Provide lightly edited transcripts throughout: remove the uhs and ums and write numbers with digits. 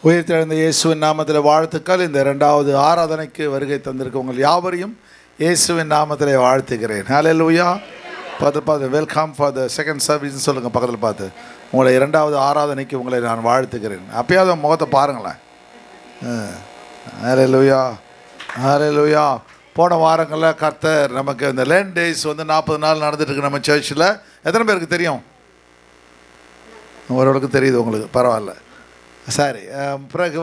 உயிர்த்தெழுந்த இயேசுவின் நாமத்தில் வாழ்த்துக்கள். இந்த இரண்டாவது ஆராதனைக்கு வருகை தந்திருக்க உங்கள் யாவரையும் இயேசுவின் நாமத்தில் வாழ்த்துக்கிறேன். ஹல்லேலூயா. பார்த்து வெல்கம் ஃபார் த செகண்ட் சர்வீஸ்ன்னு சொல்லுங்கள். பக்கத்தில் பார்த்து உங்களை இரண்டாவது ஆராதனைக்கு உங்களை நான் வாழ்த்துக்கிறேன். அப்பயாவது முகத்தை பாருங்களேன். ஹல்லேலூயா, ஹல்லேலூயா. போன வாரங்களில் கர்த்தர் நமக்கு இந்த லேண்ட் டேஸ் 40 நாள் நடந்துட்டுருக்கு நம்ம சர்ச்சில். எத்தனை பேருக்கு தெரியும்? ஓரளவுக்கு தெரியுது உங்களுக்கு, பரவாயில்ல. சரி, பிறகு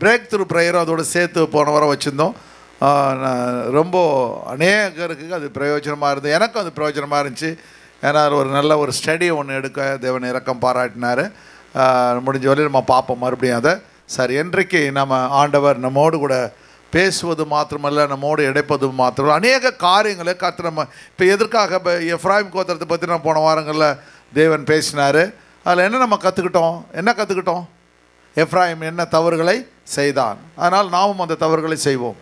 பிரேக் த்ரூ ப்ரேயரும் அதோடு சேர்த்து போன வாரம் வச்சுருந்தோம். ரொம்ப அநேகருக்கு அது பிரயோஜனமாக இருந்தது. எனக்கும் அது பிரயோஜனமாக இருந்துச்சு. ஏன்னா ஒரு நல்ல ஒரு ஸ்டடி ஒன்று எடுக்க தேவன் இரக்கம் பாராட்டினார். முடிஞ்ச வரையும் நம்ம பார்ப்போம் மறுபடியும் அதை. சரி, இன்றைக்கு நம்ம ஆண்டவர் நம்மோடு கூட பேசுவது மாத்திரமல்ல, நம்மோடு இடைப்பது மாத்திரம் அநேக காரியங்களை கற்று நம்ம இப்போ எதற்காக இப்போ எஃப்ராயிம் கோத்திரத்தை பற்றி நம்ம போன வாரங்களில் தேவன் பேசினார். அதில் என்ன நம்ம கற்றுக்கிட்டோம்? எஃப்ராயிம் என்ன தவறுகளை செய்தான், அதனால் நாமும் அந்த தவறுகளை செய்வோம்.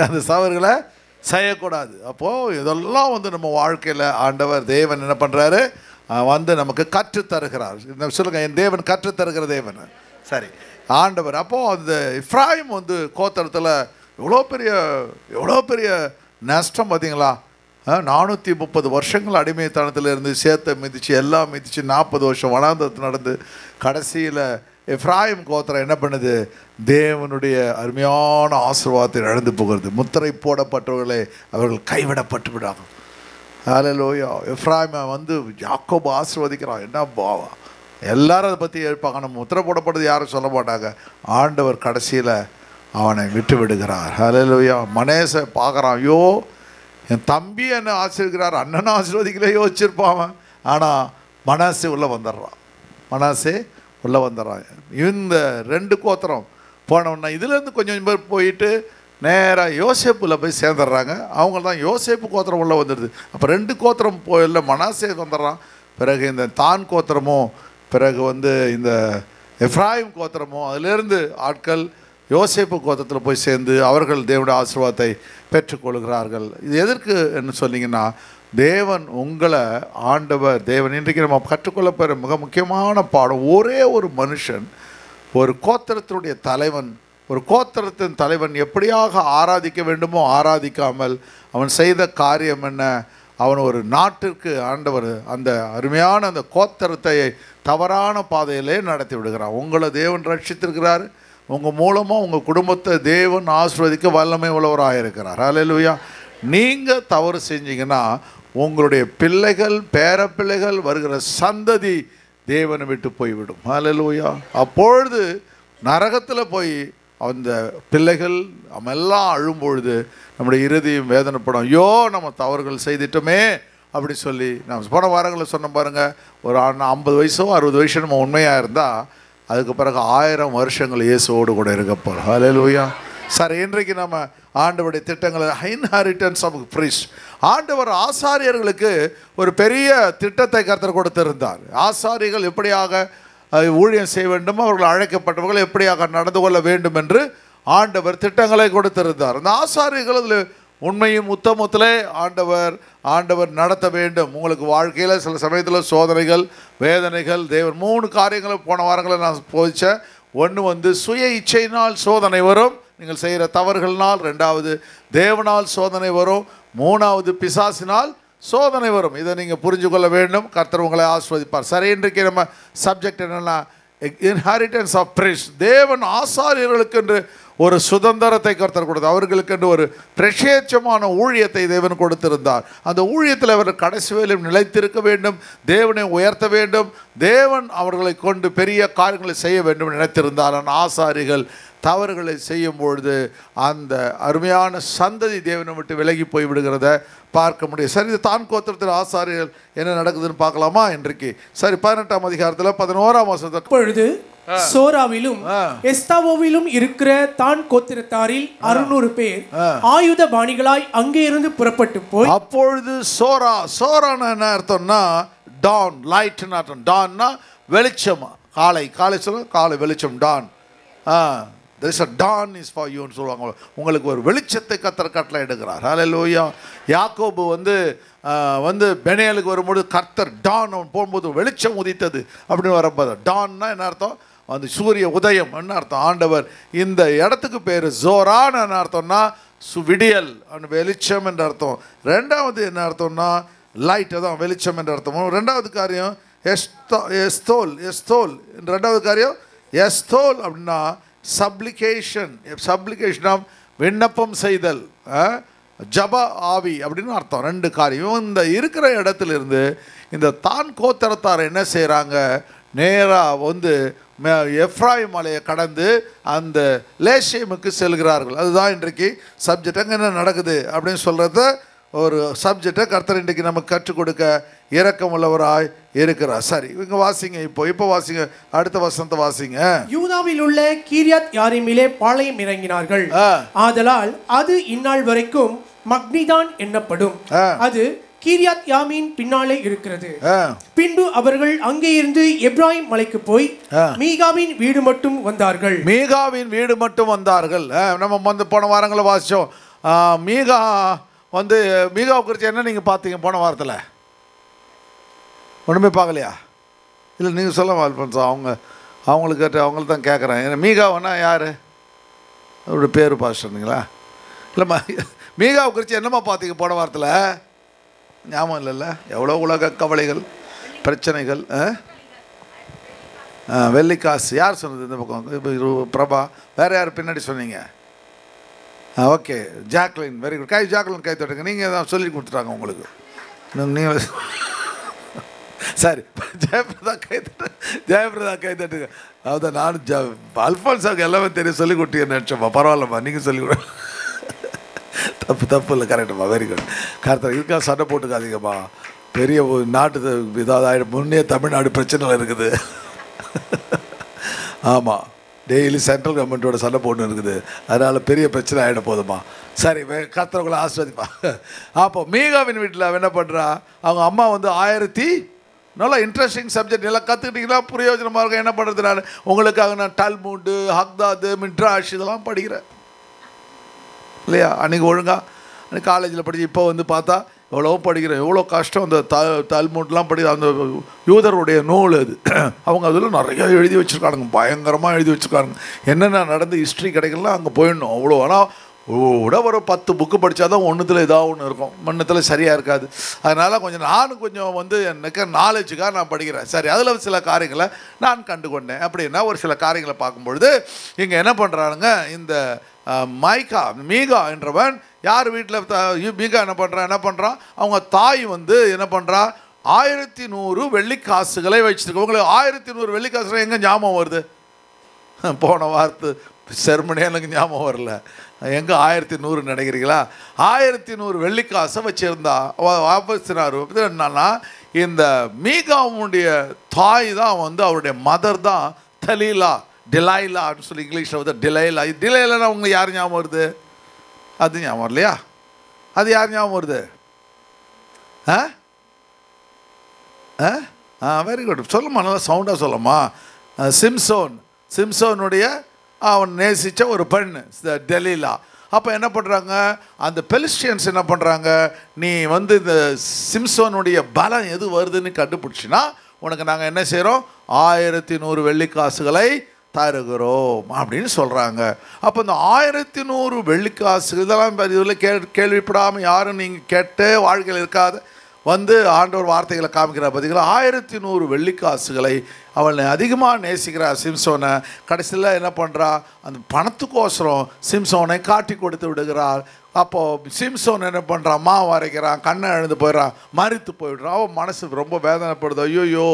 அந்த தவறுகளை செய்யக்கூடாது. அப்போது இதெல்லாம் நம்ம வாழ்க்கையில் ஆண்டவர் தேவன் என்ன பண்ணுறாரு, நமக்கு கற்றுத்தருகிறார். சொல்லுங்கள், என் தேவன் கற்றுத்தருகிற தேவன். சரி, ஆண்டவர் அப்போது அந்த எஃப்ராயிம் கோத்திரத்தில் எவ்வளோ பெரிய நஷ்டம் பார்த்தீங்களா? 430 வருஷங்கள் அடிமைத்தனத்தில் இருந்து சேர்த்த மிதித்து எல்லாம் மிதித்து 40 வருஷம் வனாந்தரத்தில் நடந்து கடைசியில் எஃப்ராயிம் கோத்திரம் என்ன பண்ணுது? தேவனுடைய அருமையான ஆசீர்வாதத்தை இழந்து போகிறது. முத்திரை போடப்பட்டவர்களே அவர்கள் கைவிடப்பட்டு விடாங்க. ஹல்லேலூயா. எஃப்ராயிமை யாக்கோபு ஆசீர்வதிக்கிறான். என்ன பாவம், எல்லாரும் அதை பற்றி எழுப்பாங்க. நம்ம முத்திரை போடப்பட்டது யாரும் சொல்ல மாட்டாங்க. ஆண்டவர் கடைசியில் அவனை விட்டு விடுகிறார். ஹல்லேலூயா. மனேசை பார்க்குறான், ஐயோ என் தம்பி என்ன ஆசீர்வதிக்கிறார், அண்ணனை ஆசீர்வதிக்கல யோசிச்சிருப்பான். ஆனால் மனாசே உள்ளே வந்துடுறான். இந்த 2 கோத்திரம் போனோன்னா இதுலேருந்து கொஞ்சம் பேர் போயிட்டு நேராக யோசேப்பில் போய் சேர்ந்துடுறாங்க. அவங்க தான் யோசேப்பு கோத்திரம் உள்ளே வந்துடுது. அப்போ 2 கோத்திரம் போயில மனாசே வந்துடுறான். பிறகு இந்த தான் கோத்திரமும் பிறகு இந்த எஃப்ராயிம் கோத்திரமும் அதிலேருந்து ஆட்கள் யோசேப்பு கோத்திரத்தில் போய் சேர்ந்து அவர்கள் தேவனுடைய ஆசீர்வாதத்தை பெற்றுக்கொள்கிறார்கள். இது எதற்கு என்ன சொன்னீங்கன்னா, தேவன் உங்களை ஆண்டவர் தேவன் இன்றைக்கு நம்ம கற்றுக்கொள்ளப்போகிற மிக முக்கியமான பாடம். ஒரே ஒரு மனுஷன், ஒரு கோத்திரத்தினுடைய தலைவன், ஒரு கோத்திரத்தின் தலைவன் எப்படியாக ஆராதிக்க வேண்டுமோ ஆராதிக்காமல் அவன் செய்த காரியம் என்ன? அவன் ஒரு நாட்டிற்கு ஆண்டவர் அந்த அருமையான அந்த கோத்திரத்தை தவறான பாதையிலே நடத்தி விடுகிறான். உங்களை தேவன் ரட்சித்திருக்கிறார். உங்கள் மூலமாக உங்கள் குடும்பத்தை தேவன் ஆசீர்வதிக்க வல்லமை உள்ளவராக இருக்கிறார். ஹல்லேலூயா. நீங்கள் தவறு செஞ்சீங்கன்னா உங்களுடைய பிள்ளைகள், பேரப்பிள்ளைகள், வருகிற சந்ததி தேவனை விட்டு போய்விடும். ஹல்லேலூயா. அப்பொழுது நரகத்தில் போய் அந்த பிள்ளைகள் நம்ம எல்லாம் அழும்பொழுது நம்முடைய இருதயம் வேதனைப்படும். ஐயோ நம்ம தவறுகள் செய்துட்டோமே அப்படி சொல்லி நம்ம போன வாரங்களில் சொன்ன பாருங்கள். ஒரு 50 வயசோ 60 வயசோ நம்ம உண்மையாக இருந்தால் அதுக்கு பிறகு 1000 வருஷங்கள் இயேசுவோடு கூட இருக்க போகிறோம். ஹல்லேலூயா. சரி, இன்றைக்கு நம்ம ஆண்டவருடைய திட்டங்களை இன்ஹெரிட்டன்ஸ் ஆஃப் ப்ரீஸ்ட். ஆண்டவர் ஆசாரியர்களுக்கு ஒரு பெரிய திட்டத்தை கர்த்தர் கொடுத்திருந்தார். ஆசாரிகள் எப்படியாக ஊழியம் செய்ய வேண்டும், அவர்கள் அழைக்கப்பட்டவர்கள் எப்படியாக நடந்து கொள்ள வேண்டும் என்று ஆண்டவர் திட்டங்களை கொடுத்திருந்தார். அந்த ஆசாரியர்கள் அதில் உண்மையும் உத்தமத்திலே ஆண்டவர் நடத்த வேண்டும். உங்களுக்கு வாழ்க்கையில் சில சமயத்தில் சோதனைகள், வேதனைகள், தேவன் 3 காரியங்களை போன வாரங்களில் நான் போதிச்சேன். ஒன்று சுய இச்சையினால் சோதனை வரும், நீங்கள் செய்கிற தவறுகள்னால். 2வது தேவனால் சோதனை வரும். 3வது பிசாசினால் சோதனை வரும். இதை நீங்கள் புரிஞ்சு கொள்ள வேண்டும். கர்த்தர் உங்களை ஆசீர்வதிப்பார். சரி, இன்றைக்கு நம்ம சப்ஜெக்ட் என்னென்னா இன்ஹெரிட்டன்ஸ் ஆஃப் ப்ரீஸ்ட். தேவன் ஆசாரியர்களுக்கு என்று ஒரு சுதந்திரத்தை கர்த்தர் கொடுத்தார். அவர்களுக்கென்று ஒரு பிரத்யேகமான ஊழியத்தை தேவன் கொடுத்திருந்தார். அந்த ஊழியத்தில் அவர்கள் கடைசி வேளையில் நிலைத்திருக்க வேண்டும், தேவனை உயர்த்த வேண்டும், தேவன் அவர்களை கொண்டு பெரிய காரியங்களை செய்ய வேண்டும் நினைத்திருந்தார். ஆசாரிகள் தவறுகளை செய்யும் பொழுது அந்த அருமையான சந்ததி தேவனை விட்டு விலகி போய்விடுகிறத பார்க்க முடியும். சரி, இது தான் கோத்திரத்தில் ஆசாரியர்கள் என்ன நடக்குதுன்னு பார்க்கலாமா இன்றைக்கு? சரி, 18ஆம் அதிகாரத்தில் 11ஆம் வசனத்தில், அப்பொழுது சோராவிலும் எஸ்தாவோவிலும் இருக்கிற தான் கோத்திரத்தாரில் 600 பேர் ஆயுத பாணிகளாய் அங்கே இருந்து புறப்பட்டு போய். அப்பொழுது சோரான என்ன அர்த்தம்னா டான், லைட்னு அர்த்தம். டான்னா வெளிச்சம். காலை சொல்ல, காலை வெளிச்சம் Don. there is a dawn is for you ன்னு சொல்லுவாங்க. உங்களுக்கு ஒரு வெளிச்சத்தை கர்த்தர் கட்டளை எடுக்கிறார். ஹல்லேலூயா. யாக்கோபு வந்து பெனேலுக்கு வரும்போது கர்த்தர் டான் போகும்போது வெளிச்சம் உதித்தது அப்படின்னு வரப்போது. டான்னா என்ன அர்த்தம்? அந்த சூரிய உதயம் என்ன அர்த்தம்? ஆண்டவர் இந்த இடத்துக்கு பேர் ஜோரான்னு என்ன அர்த்தம்னா விடியல், வெளிச்சம் என்ற அர்த்தம். ரெண்டாவது என்ன அர்த்தம்னா லைட், அதான் வெளிச்சம் என்ற அர்த்தம். ரெண்டாவது காரியம் எஸ்தோல். ரெண்டாவது காரியம் எஸ்தோல் அப்படின்னா சப்ளிகேஷன் ஆஃப் விண்ணப்பம் செய்தல், ஜப ஆவி அப்படின்னு அர்த்தம். ரெண்டு காரியம். இந்த இருக்கிற இடத்துலேருந்து இந்த தான் கோத்திரத்தார் என்ன செய்கிறாங்க, நேராக வந்து எப்ராயிம் மலையை கடந்து அந்த லேஷேமுக்கு செல்கிறார்கள். அதுதான் இன்றைக்கு சப்ஜெக்ட். அங்கே என்ன நடக்குது அப்படின்னு சொல்கிறத ஒரு சப்ஜெக்டை கர்த்தர் இன்றைக்கு நமக்கு கற்றுக் கொடுக்க இரக்கம் உள்ளவராய் இருக்கிறார். சரி, இவங்க வாசிங்க. இப்போ வாசிங்க, அடுத்த வசனத்தை வாசிங்க. யூதாவில் உள்ள கீரியாத் யாரீமிலே பாளையம் இறங்கினார்கள். ஆதலால் அது இந்நாள் வரைக்கும் மக்னிதான் எண்ணப்படும். அது கீரியாத் யாமீன் பின்னாலே இருக்கிறது. பின்பு அவர்கள் அங்கே இருந்து எப்ராயிம் மலைக்கு போய் மீகாவின் வீடு மட்டும் வந்தார்கள். நம்ம வந்து போன வாரங்களில் வாசிச்சோம். மீகாவை குறித்து என்ன நீங்கள் பார்த்தீங்க போன வாரத்தில்? ஒன்றுமே பார்க்கலையா? இல்லை, நீங்கள் சொல்ல அல்பன்ஸ். அவங்களுக்கு தான் கேட்குறேன். ஏன்னா மீகாவுன்னா யார்? அவருடைய பேர் பாஸ்டர்ங்களா? இல்லைம்மா, மீகாவை குறித்து என்னம்மா பார்த்தீங்க போன வாரத்தில்? ஞாபகம் இல்லைல்ல? எவ்வளோ உலக கவலைகள், பிரச்சனைகள். வெள்ளிக்காசு யார் சொன்னது இந்த பக்கம்? பிரபா. வேறு யார் பின்னாடி சொன்னீங்க? Okay, Jacqueline. Very good. Jacqueline கை தட்டுங்க. நீங்கள் தான் சொல்லி கொடுத்துட்டாங்க உங்களுக்கு. நீங்கள் சரி, ஜெயபிரதா கை தட்டுங்க. அதான் நானும் அல்ஃபான்ஸாவுக்கு எல்லாமே தெரியும், சொல்லி கொடுத்தீங்கன்னு நினச்சோம்மா. பரவாயில்லம்மா, நீங்கள் சொல்லி கொடு. தப்பு இல்லை, கரெக்டும்மா. Very good. கரெக்டாக இதுக்காக சண்டை போட்டுக்காதீங்கம்மா. பெரிய நாட்டு இதாவது ஆகிடும். முன்னே தமிழ்நாடு பிரச்சனைகள் இருக்குது. ஆமாம், டெய்லி சென்ட்ரல் கவர்மெண்ட்டோட சண்டை போட்டு இருக்குது. அதனால் பெரிய பிரச்சனை ஆகிட போதுமா. சரி, கர்த்தர்களை ஆசீர்வதிப்பா. அப்போ மீகாவின் வீட்டில் என்ன பண்ணுறா, அவங்க அம்மா வந்து நல்லா இன்ட்ரெஸ்டிங் சப்ஜெக்ட் எல்லாம் கற்றுக்கிட்டிங்கன்னா பிரயோஜனமாக இருக்கும். என்ன பண்ணுறது, நான் உங்களுக்காக நான் டல்முண்டு, ஹக்தாது, மிட்ராஷ் இதெல்லாம் படிக்கிறேன் இல்லையா? அன்றைக்கி ஒழுங்காக அன்றைக்கி காலேஜில் படித்து இப்போ வந்து பார்த்தா எவ்வளோ படிக்கிறேன், எவ்வளோ கஷ்டம். அந்த தல்முட்லாம் படிக்கிற அந்த யூதருடைய நூல் அது. அவங்க அதில் நிறையா எழுதி வச்சுருக்காங்க, பயங்கரமாக எழுதி வச்சுருக்காங்க. என்னென்ன நடந்து ஹிஸ்ட்ரி கிடைக்கலாம் அங்கே போயிடணும் அவ்வளோ. ஆனால் விட ஒரு 10 புக்கு படித்தா தான் ஒன்றுத்தில் ஏதாவது ஒன்று இருக்கும், ஒன்றுத்தில் சரியாக இருக்காது. அதனால் நானும் கொஞ்சம் வந்து எனக்கு நாலேஜுக்காக நான் படிக்கிறேன். சரி, அதில் சில காரியங்களை நான் கண்டுகொண்டேன். அப்படின்னா ஒரு சில காரியங்களை பார்க்கும்பொழுது இங்கே என்ன பண்ணுறானுங்க, இந்த மீகா என்றவன் யார் வீட்டில் மீகா என்ன பண்ணுறான், அவங்க தாய் வந்து என்ன பண்ணுறா, 1100 வெள்ளிக்காசுகளை வச்சுருக்கு. உங்களுக்கு 1100 வெள்ளிக்காசுகள் எங்கே ஞாபகம் வருது? போன வாரத்து செர்மனே எனக்கு ஞாபகம் வரல. எங்கே 1100 நினைக்கிறீங்களா? 1100 வெள்ளிக்காசை வச்சுருந்தா. வாபஸ்தினார் என்னன்னா, இந்த மீகாவுடைய தாய் தான் வந்து அவருடைய மதர் தான் டிலைலா அப்படின்னு சொல்லி இங்கிலீஷில் வந்து டிலைலானா உங்களுக்கு யார் ஞாபகம் வருது? அது ஞாபகம் வரலையா? அது யார் ஞாபகம் வருது? Very good. சொல்லுமா, நல்லா சவுண்டாக சொல்லுமா. சிம்சோனுடைய அவன் நேசித்த ஒரு பெண் டெலீலா. அப்போ என்ன பண்ணுறாங்க, அந்த பெலிஸ்டியன்ஸ் என்ன பண்ணுறாங்க, நீ வந்து இந்த சிம்சோனுடைய பலம் எது வருதுன்னு கண்டுபிடிச்சின்னா உனக்கு நாங்கள் என்ன செய்கிறோம், 1100 வெள்ளிக்காசுகளை தருகிறோம் அப்படின்னு சொல்கிறாங்க. அப்போ இந்த 1100 வெள்ளிக்காசு இதெல்லாம் இதில் கேள்விப்படாமல் யாரும் நீங்கள் கேட்டு வாழ்க்கையில் இருக்காது வந்து ஆண்டவர் வார்த்தைகளை காமிக்கிறார் பார்த்தீங்களா. 1100 வெள்ளிக்காசுகளை அவளை அதிகமாக நேசிக்கிறார் சிம்சோனை. கடைசியில் என்ன பண்ணுறா, அந்த பணத்துக்கோசரம் சிம்சோனை காட்டி கொடுத்து விடுகிறார். அப்போது சிம்சோன் என்ன பண்ணுறான், மாவு அரைக்கிறான், கண்ணை எழுந்து போயிடறான், மறித்து போயிடுறான். அவன் மனசு ரொம்ப வேதனைப்படுது. ஐயோயோ,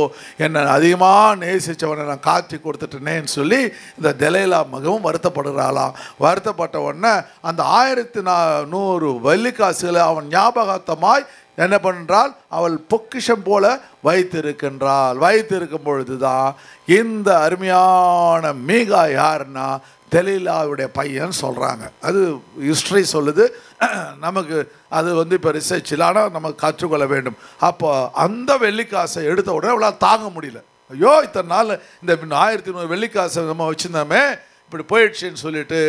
என்னை அதிகமாக நேசித்தவனை நான் காட்டி கொடுத்துட்டேனேன்னு சொல்லி இந்த டெலைலா மிகவும் வருத்தப்படுகிறாளாம். வருத்தப்பட்ட உடனே அந்த 1100 வெள்ளிக்காசுகளை அவன் ஞாபகார்த்தமாய் என்ன பண்ணுறாள், அவள் பொக்கிஷம் போல வைத்திருக்கின்றாள். வைத்திருக்கும் பொழுது தான் இந்த அருமையான மீகா யாருன்னா தெலீலாவுடைய பையன் சொல்கிறாங்க. அது ஹிஸ்ட்ரி சொல்லுது, நமக்கு அது வந்து இப்போ ரிசர்ச் இல்லை, ஆனால் நமக்கு கற்றுக்கொள்ள வேண்டும். அப்போ அந்த வெள்ளிக்காசை எடுத்த உடனே அவளால் தாங்க முடியல. ஐயோ, இத்தனை நாள் இந்த 1100 வெள்ளிக்காசை நம்ம வச்சுருந்தோமே, இப்படி போயிடுச்சுன்னு சொல்லிட்டு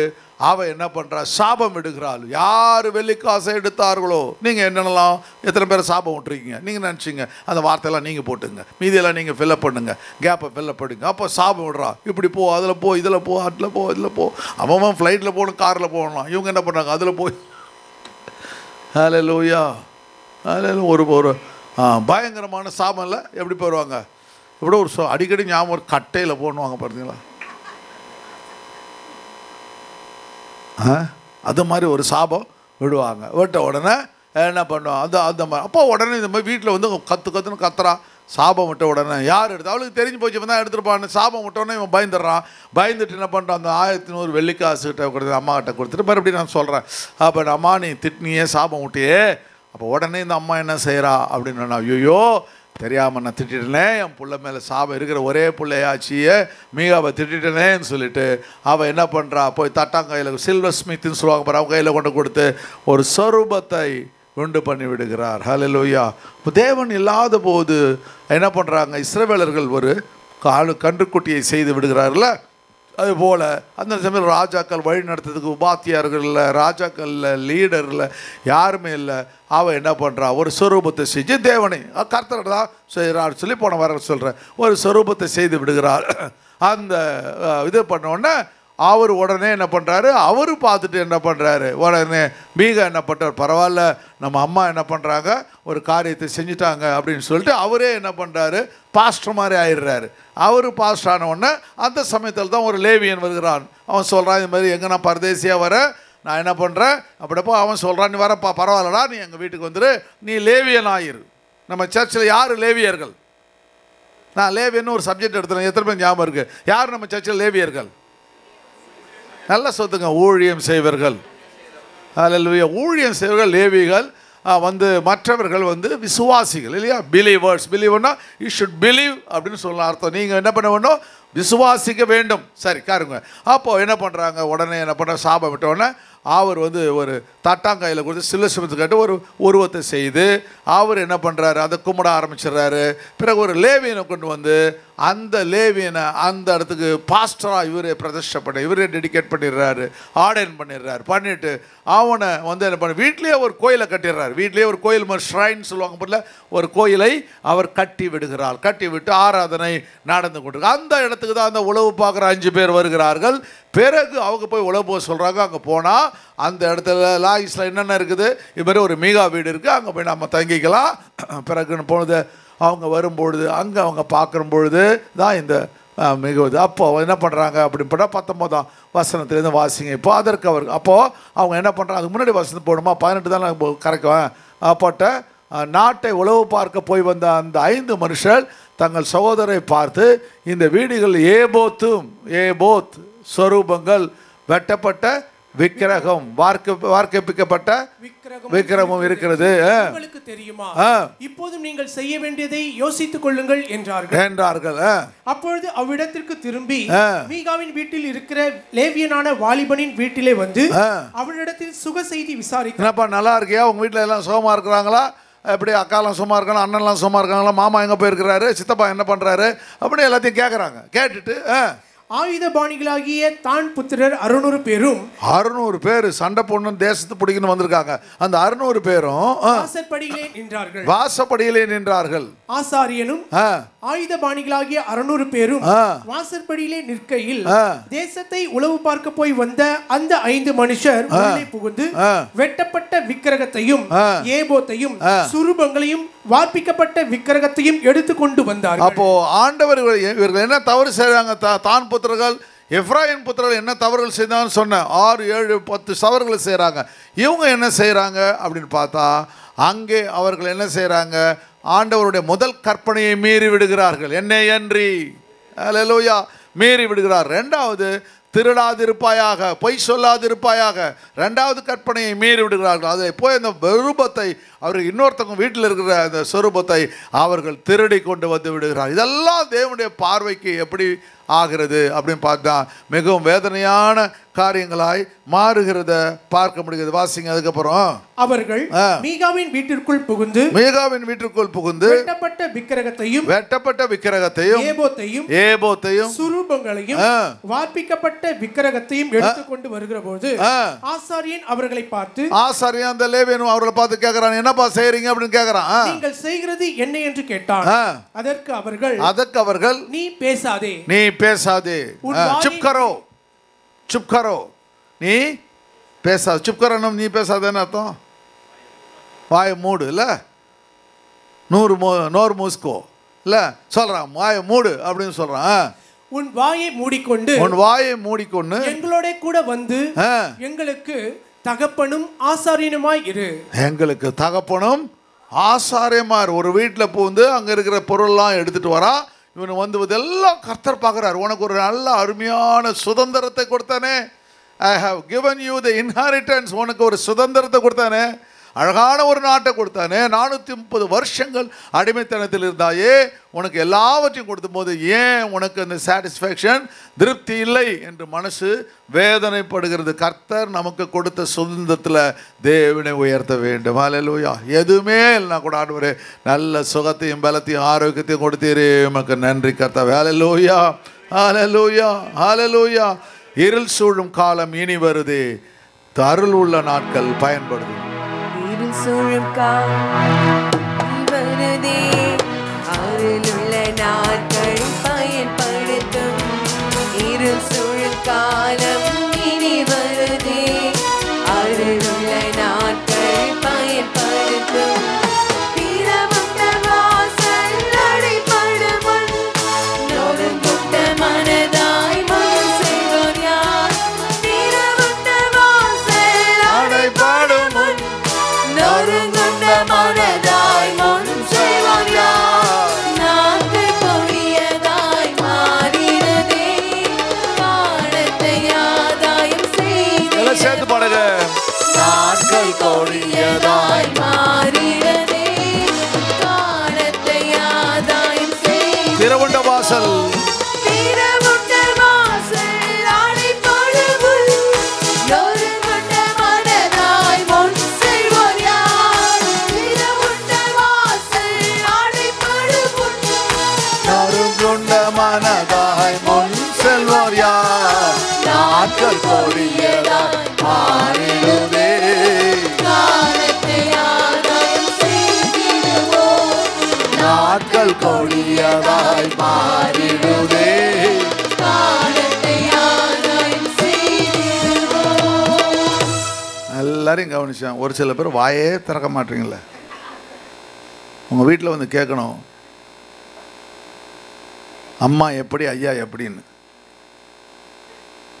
அவள் என்ன பண்ணுறா, சாபம் விடுகிறாள். யார் வெள்ளிக்காசை எடுத்தார்களோ, நீங்கள் என்னென்னலாம் எத்தனை பேரை சாபம் விட்டுருக்கீங்க, நீங்கள் நினச்சிங்க அந்த வார்த்தையெல்லாம் நீங்கள் போட்டுங்க, மீதியெல்லாம் நீங்கள் ஃபில்லப் பண்ணுங்க, கேப்பை ஃபில்லப் பண்ணுங்க. அப்போ சாபம் விடுறா, இப்படி போ, அதில் போ, இதில் போ, அதில் போ, இதில் போ. அவன் ஃப்ளைட்டில் போகணும், காரில் போகணும். இவங்க என்ன பண்ணுறாங்க, அதில் போய் ஹல்லேலூயா அதில் ஒரு பயங்கரமான சாபம் இல்லை. எப்படி போயிடுவாங்க, இப்படி ஒரு அடிக்கடி ஞாபகம் ஒரு கட்டையில் போடணுவாங்க பார்த்தீங்களா, அது மாதிரி ஒரு சாபம் விடுவாங்க. விட்ட உடனே என்ன பண்ணுவோம், அந்த மாதிரி. அப்போ உடனே இந்த மாதிரி வீட்டில் வந்து கற்றுன்னு கத்துறா. சாபம் விட்ட உடனே யார் எடுத்து, அவளுக்கு தெரிஞ்சு போச்சு இவன் தான் எடுத்துருப்பான்னு. சாபம் விட்டோடனே இவன் பயந்துடுறான். பயந்துட்டு என்ன பண்ணுறான், அந்த 1100 வெள்ளிக்காசுகிட்ட கொடுத்து அம்மா கிட்ட கொடுத்துட்டு மறுபடியும் நான் சொல்கிறேன், அப்போ அம்மா நீ திட்டினியே, சாபம் விட்டியே. அப்போ உடனே இந்த அம்மா என்ன செய்கிறா அப்படின்னு, நான் ஐயோ தெரியாமல் நான் திட்டிட்டேனே, என் பிள்ளை மேலே சாபம் இருக்கிற ஒரே பிள்ளையாச்சியே மீகாவை திட்டிட்டேனேன்னு சொல்லிட்டு அவள் என்ன பண்ணுறா, போய் தட்டாங்கையில் சில்வர் ஸ்மித்னு சொல்லுவாங்க பாரு, அவங்க கையில் கொண்டு கொடுத்து ஒரு சொரூபத்தை உண்டு பண்ணி விடுகிறார். ஹல்லேலூயா. தேவன் இல்லாத போது என்ன பண்ணுறாங்க, இஸ்ரவேலர்கள் ஒரு கன்றுக்குட்டியை செய்து விடுகிறார்கள. அதுபோல் அந்த சமயம் ராஜாக்கள் வழி நடத்துறதுக்கு உபாத்தியார்கள் இல்லை, ராஜாக்கள் இல்லை, லீடர் இல்லை, யாருமே இல்லை. அவன் என்ன பண்ணுறா, ஒரு சொரூபத்தை செஞ்சு தேவனை கர்த்தர் தான் செய்கிறார் சொல்லி போன வர சொல்கிறேன், ஒரு சொரூபத்தை செய்து விடுகிறார். அந்த இது பண்ணோடனே அவர் உடனே என்ன பண்ணுறாரு, அவர் பார்த்துட்டு என்ன பண்ணுறாரு, உடனே மீகா என்ன பண்ணுறாரு, பரவாயில்ல நம்ம அம்மா என்ன பண்ணுறாங்க, ஒரு காரியத்தை செஞ்சுட்டாங்க அப்படின்னு சொல்லிட்டு அவரே என்ன பண்ணுறாரு, பாஸ்டர் மாதிரி ஆயிடுறாரு. அவர் பாஸ்டர் ஆன உடனே அந்த சமயத்தில் தான் ஒரு லேவியன் வருகிறான். அவன் சொல்கிறான், இது மாதிரி எங்கே நான் பரதேசியாக வரேன், நான் என்ன பண்ணுறேன் அப்படிப்போ. அவன் சொல்கிறான், நீ வரப்பா, பரவாயில்லடா, நீ எங்கள் வீட்டுக்கு வந்துரு, நீ லேவியன் ஆயிரு. நம்ம சர்ச்சில் யார் லேவியர்கள், நான் லேவியன்னு ஒரு சப்ஜெக்ட் எடுத்துறேன், எத்தனை பேர் ஞாபகம் இருக்குது, யார் நம்ம சர்ச்சில் லேவியர்கள்? நல்ல சொத்துங்க, ஊழியம் செய்வர்கள். ஹல்லேலூயா. ஊழியம் செய்வர்கள் லேவிகள், வந்து மற்றவர்கள் வந்து விசுவாசிகள் இல்லையா, பிலீவர்ஸ். பிலீவர்னா யூ ஷுட் பிலீவ் அப்படின்னு சொல்லலாம் அர்த்தம். நீங்கள் என்ன பண்ண வேணும், விசுவாசிக்க வேண்டும். சரி காருங்க. அப்போது என்ன பண்ணுறாங்க, உடனே என்ன பண்ணுற, சாபம் விட்டோடனே அவர் வந்து ஒரு தட்டாங்காயில் கொடுத்து சிலுவத்தை கட்டு ஒரு உருவத்தை செய்து அவர் என்ன பண்ணுறாரு, அதை கும்பிட ஆரம்பிச்சிடுறாரு. பிறகு ஒரு லேவியனை கொண்டு வந்து அந்த லேவியனை அந்த இடத்துக்கு பாஸ்டராக இவரே பிரதிஷ்டை பண்ணி இவரே டெடிகேட் பண்ணிடுறாரு, ஆர்டைன் பண்ணிடுறாரு. பண்ணிவிட்டு அவனை வந்து என்ன பண்ண, வீட்லேயே ஒரு கோயிலை கட்டிடுறாரு. வீட்லேயே ஒரு கோயில் மாதிரி ஷ்ரைன் சொல்லுவாங்க போல, ஒரு கோயிலை அவர் கட்டி விடுகிறார். கட்டி விட்டு ஆராதனை நடந்து கொண்டிருக்கு. அந்த இடத்துக்கு தான் அந்த உழவு பார்க்குற 5 பேர் வருகிறார்கள். பிறகு அவங்க போய் உழவு போக சொல்கிறாங்க. அங்கே போனால் அந்த இடத்துல லாயிஸில் என்னென்ன இருக்குது, இது மாதிரி ஒரு மீகா வீடு இருக்குது, அங்கே போய் நம்ம தங்கிக்கலாம். பிறகுன்னு போனது அவங்க வரும்பொழுது அங்கே அவங்க பார்க்கும்பொழுது தான் இந்த மிகுவது. அப்போது என்ன பண்ணுறாங்க அப்படின்னு போட்டால் 19ஆம் வசனத்துலேருந்து வாசிங்க. இப்போ அதற்கு அவர் அப்போது அவங்க என்ன பண்ணுறாங்க, அதுக்கு முன்னாடி வசனம் போடணுமா, 18 தான் நான் கரெக்டுவேன். அப்போட்ட நாட்டை உழவு பார்க்க போய் வந்த அந்த 5 மனுஷர் தங்கள் சகோதரை பார்த்து, இந்த வீடுகள் ஏபோத் சொரூபங்கள், வெட்டப்பட்ட விக்கிரகம், வார்க்கப்பிக்கப்பட்ட விக்கிரகம் இருக்கிறது, உங்களுக்கு தெரியுமா, இப்போதும் நீங்கள் செய்ய வேண்டியதை யோசித்துக் கொள்ளுங்கள் என்றார்கள். அப்பொழுது அவ்விடத்திற்கு திரும்பி மீகாவின் வீட்டில் இருக்கிற லேவியனான வாலிபனின் வீட்டிலே வந்து அவனிடத்தில் சுக செய்தி விசாரிக்க, நல்லா இருக்கியா, உங்க வீட்டில் எல்லாம் சுகமா இருக்கிறாங்களா, எப்படி அக்காலாம் சும்மா இருக்காங்க, அண்ணன்லாம் சும்மா இருக்காங்களா, மாமா எங்கே போயிருக்கிறாரு, சித்தப்பா என்ன பண்ணுறாரு அப்படின்னு எல்லாத்தையும் கேட்குறாங்க. கேட்டுட்டு ஆயுதபாணிகளாகிய தான் புத்திரர் 600 பேரும் 600 பேர் சண்டை போடணும், தேசத்தை பிடிக்கணும் வந்திருக்காங்க. அந்த 600 பேரும் வாசப்படியிலே நின்றார்கள். ஆசாரியனும் ஆயுதபாணிகளாகிய 600 பேரும் வாசற்படியிலே நிற்கையில் தேசத்தை உளவு பார்க்க போய் வந்த அந்த 5 மனுஷர் உள்ளே புகுந்து வெட்டப்பட்ட விக்கிரகத்தையும் ஏபோத்தையும் சுரூபங்களையும் வார்ப்பிக்கப்பட்ட விக்கிரகத்தையும் எடுத்துக்கொண்டு வந்தார்கள். அப்போ ஆண்டவர் இவர்கள் என்ன தவறு செய்றாங்க, தான் புத்திரர்கள் எப்ராயிம் புத்திரர்கள் என்ன தவறுகள் செய்தான்னு சொன்ன 6, 7, 10 தவறுகளை செய்கிறாங்க. இவங்க என்ன செய்கிறாங்க அப்படின்னு பார்த்தா, அங்கே அவர்கள் என்ன செய்கிறாங்க, ஆண்டவருடைய முதல் கற்பனையை மீறி விடுகிறார்கள். என்னையன்றி அல்லேலூயா மீறி விடுகிறார். 2வது திருடாதிருப்பாயாக, பொய் சொல்லாதிருப்பாயாக, 2வது கற்பனையை மீறி விடுகிறார்கள். அதை போய் அந்த ரூபத்தை அவர்கள் இன்னொருத்தவங்க வீட்டில் இருக்கிற அந்த சொரூபத்தை அவர்கள் திருடி கொண்டு வந்து விடுகிறார். இதெல்லாம் தேவனுடைய பார்வைக்கு எப்படி ஆகிறது அப்படின்னு பார்த்தா மிகவும் வேதனையான காரியங்களாய் மாறுகிறத பார்க்க முடிகிறது. வாசிங்க. அதுக்கப்புறம் அவர்கள் மீகாவின் வீட்டிற்குள் புகுந்து வெட்டப்பட்ட விக்கிரகத்தையும் ஏபோத்தையும் சுரூபங்களையும் வார்ப்பிக்கப்பட்ட விக்கிரகத்தையும் எடுத்துக்கொண்டு வருகிற போது ஆசாரியன் அவர்களை பார்த்து அந்த லேவியன் அவர்களை பார்த்து கேட்கிறான், என்னப்பா செய்றீங்க அப்படின்னு கேட்கிறான். நீங்கள் செய்கிறது என்ன என்று கேட்டான். அதற்கு அவர்கள் நீ பேசாதே चुप करो நீ பேசாத. चुप करो நீ பேசாதேன்னு அர்த்தம். வாயை மூடு இல்ல, நோர் மூஸ்கோ இல்ல சொல்றான், வாயை மூடு அப்படின்னு சொல்றான். உன் வாயை மூடிக்கொண்டு எங்களோட கூட வந்து எங்களுக்கு தகப்பனும் ஆசாரியனுமாய் இரு. எங்களுக்கு தகப்பனும் ஆசாரியமார். ஒரு வீட்டில் புகுந்து அங்க இருக்கிற பொருள்லாம் எடுத்துட்டு வரா. இவனு வந்து இதெல்லாம் கர்த்தர் பார்க்குறாரு. உனக்கு ஒரு நல்ல அருமையான சுதந்திரத்தை கொடுத்தானே, I have given you the inheritance. உனக்கு ஒரு சுதந்திரத்தை கொடுத்தானே, அழகான ஒரு நாட்டை கொடுத்தானே. 430 வருஷங்கள் அடிமைத்தனத்தில் இருந்தாயே, உனக்கு எல்லாவற்றையும் கொடுத்த போது ஏன் உனக்கு அந்த சாட்டிஸ்ஃபேக்ஷன், திருப்தி இல்லை என்று மனசு வேதனைப்படுகிறது. கர்த்தர் நமக்கு கொடுத்த சுதந்திரத்தில் தேவனை உயர்த்த வேண்டும். ஹல்லேலூயா. எதுவுமே இல்லைனா கூட ஆண்டவரே நல்ல சுகத்தையும் பலத்தையும் ஆரோக்கியத்தையும் கொடுத்தீரே, உமக்கு நன்றி கர்த்தாவே. ஹல்லேலூயா, ஹல்லேலூயா, ஹல்லேலூயா. இருள் சூழும் காலம் இனி வருது, அருள் உள்ள நாட்கள் பயன்படுது. சூழும் காலம் வருதே, அருளுள்ள நாட்கள் பயன்படுத்தும். இருள் சூழும் காலம் இனி வருதே, அருளுள்ள நாட்கள் பயன்படுத்தும். திறவுண்ட வாசல் மனதாய் முன் செல்வோர் யார்? நாட்கள் கொடியதாய் மாறிடுதே, நாட்கள் கொடியதாய் மாறிடுதே. எல்லாரையும் கவனிச்சேன். ஒரு சில பேர் வாயே திறக்க மாட்டீங்களே. உங்கள் வீட்டில் வந்து கேட்கணும், அம்மா எப்படி, ஐயா எப்படின்னு.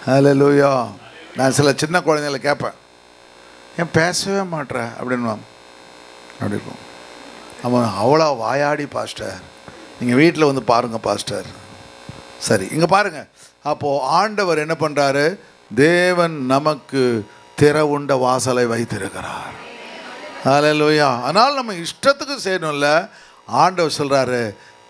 ஹல்லேலூயா. நான் சில சின்ன குழந்தைகளை கேட்பேன், ஏன் பேசவே மாட்ற அப்படின்வான். அப்படி இருக்கும். அவன் அவ்வளோ வாயாடி பாஸ்டர், நீங்கள் வீட்டில் வந்து பாருங்கள் பாஸ்டர். சரி, இங்கே பாருங்கள். அப்போது ஆண்டவர் என்ன பண்ணுறாரு? தேவன் நமக்கு திறவுண்ட வாசலை வைத்திருக்கிறார். ஹல்லேலூயா. அதனால் நம்ம இஷ்டத்துக்கு செய்யணும்ல. ஆண்டவர் சொல்கிறாரு,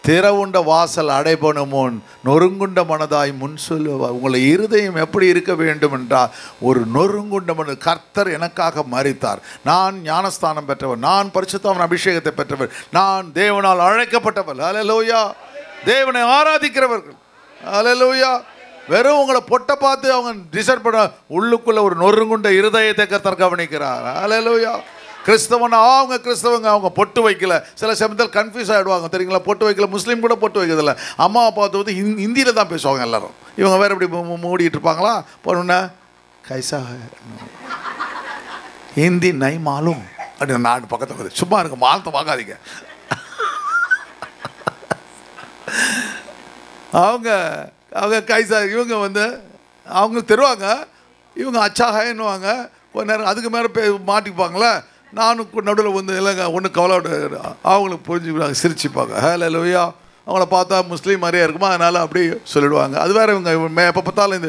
திறவுண்ட வாசல் அடைபடும் முன் நொறுங்குண்ட மனதாய் முன் சொல்லுவார். உங்களை இருதயம் எப்படி இருக்க வேண்டும் என்றால், ஒரு நொறுங்குண்ட மன. கர்த்தர் எனக்காக மரித்தார், நான் ஞானஸ்தானம் பெற்றவர், நான் பரிசுத்தாவின் அபிஷேகத்தை பெற்றவர், நான் தேவனால் அழைக்கப்பட்டவர். ஹல்லேலூயா. தேவனை ஆராதிக்கிறவர்கள். ஹல்லேலூயா. வெறும் உங்களை பொட்டை பார்த்து அவங்க டிசைட் பண்ண, உள்ளுக்குள்ள ஒரு நொறுங்குண்ட இருதயத்தை கர்த்தர் கவனிக்கிறார். ஹல்லேலூயா. கிறிஸ்தவனா அவங்க கிறிஸ்தவங்க, அவங்க பொட்டு வைக்கல. சில சமயத்தில் கன்ஃபியூஸ் ஆகிடுவாங்க தெரியுங்களா. பொட்டு வைக்கல. முஸ்லீம் கூட பொட்டு வைக்கிறதில்ல. அம்மா அப்பா வந்து ஹிந்தியில் தான் பேசுவாங்க எல்லாரும். இவங்க வேறு எப்படி மூடிட்டு இருப்பாங்களா? போனோன்னா கைசா ஹிந்தி நை மாலும் அப்படின்னு நாடு பக்கத்தில் வருது. சும்மா இருக்கு, மாலத்தை வாங்காதீங்க. அவங்க அவங்க கைசா, இவங்க வந்து அவங்க தருவாங்க, இவங்க அச்சாகன்னுவாங்க. கொஞ்ச நேரம் அதுக்கு மேலே மாட்டிப்பாங்களே. நானும் நடுவில் வந்து இல்லைங்க ஒன்று கவலையோட அவங்களுக்கு புரிஞ்சுக்கிறாங்க, சிரிச்சுப்பாங்க. ஹல்லேலூயா. அவங்கள பார்த்தா முஸ்லீம் மாதிரியே இருக்குமா, அதனால் அப்படியே சொல்லிவிடுவாங்க. அது வேறு இவங்க எப்போ பார்த்தாலும்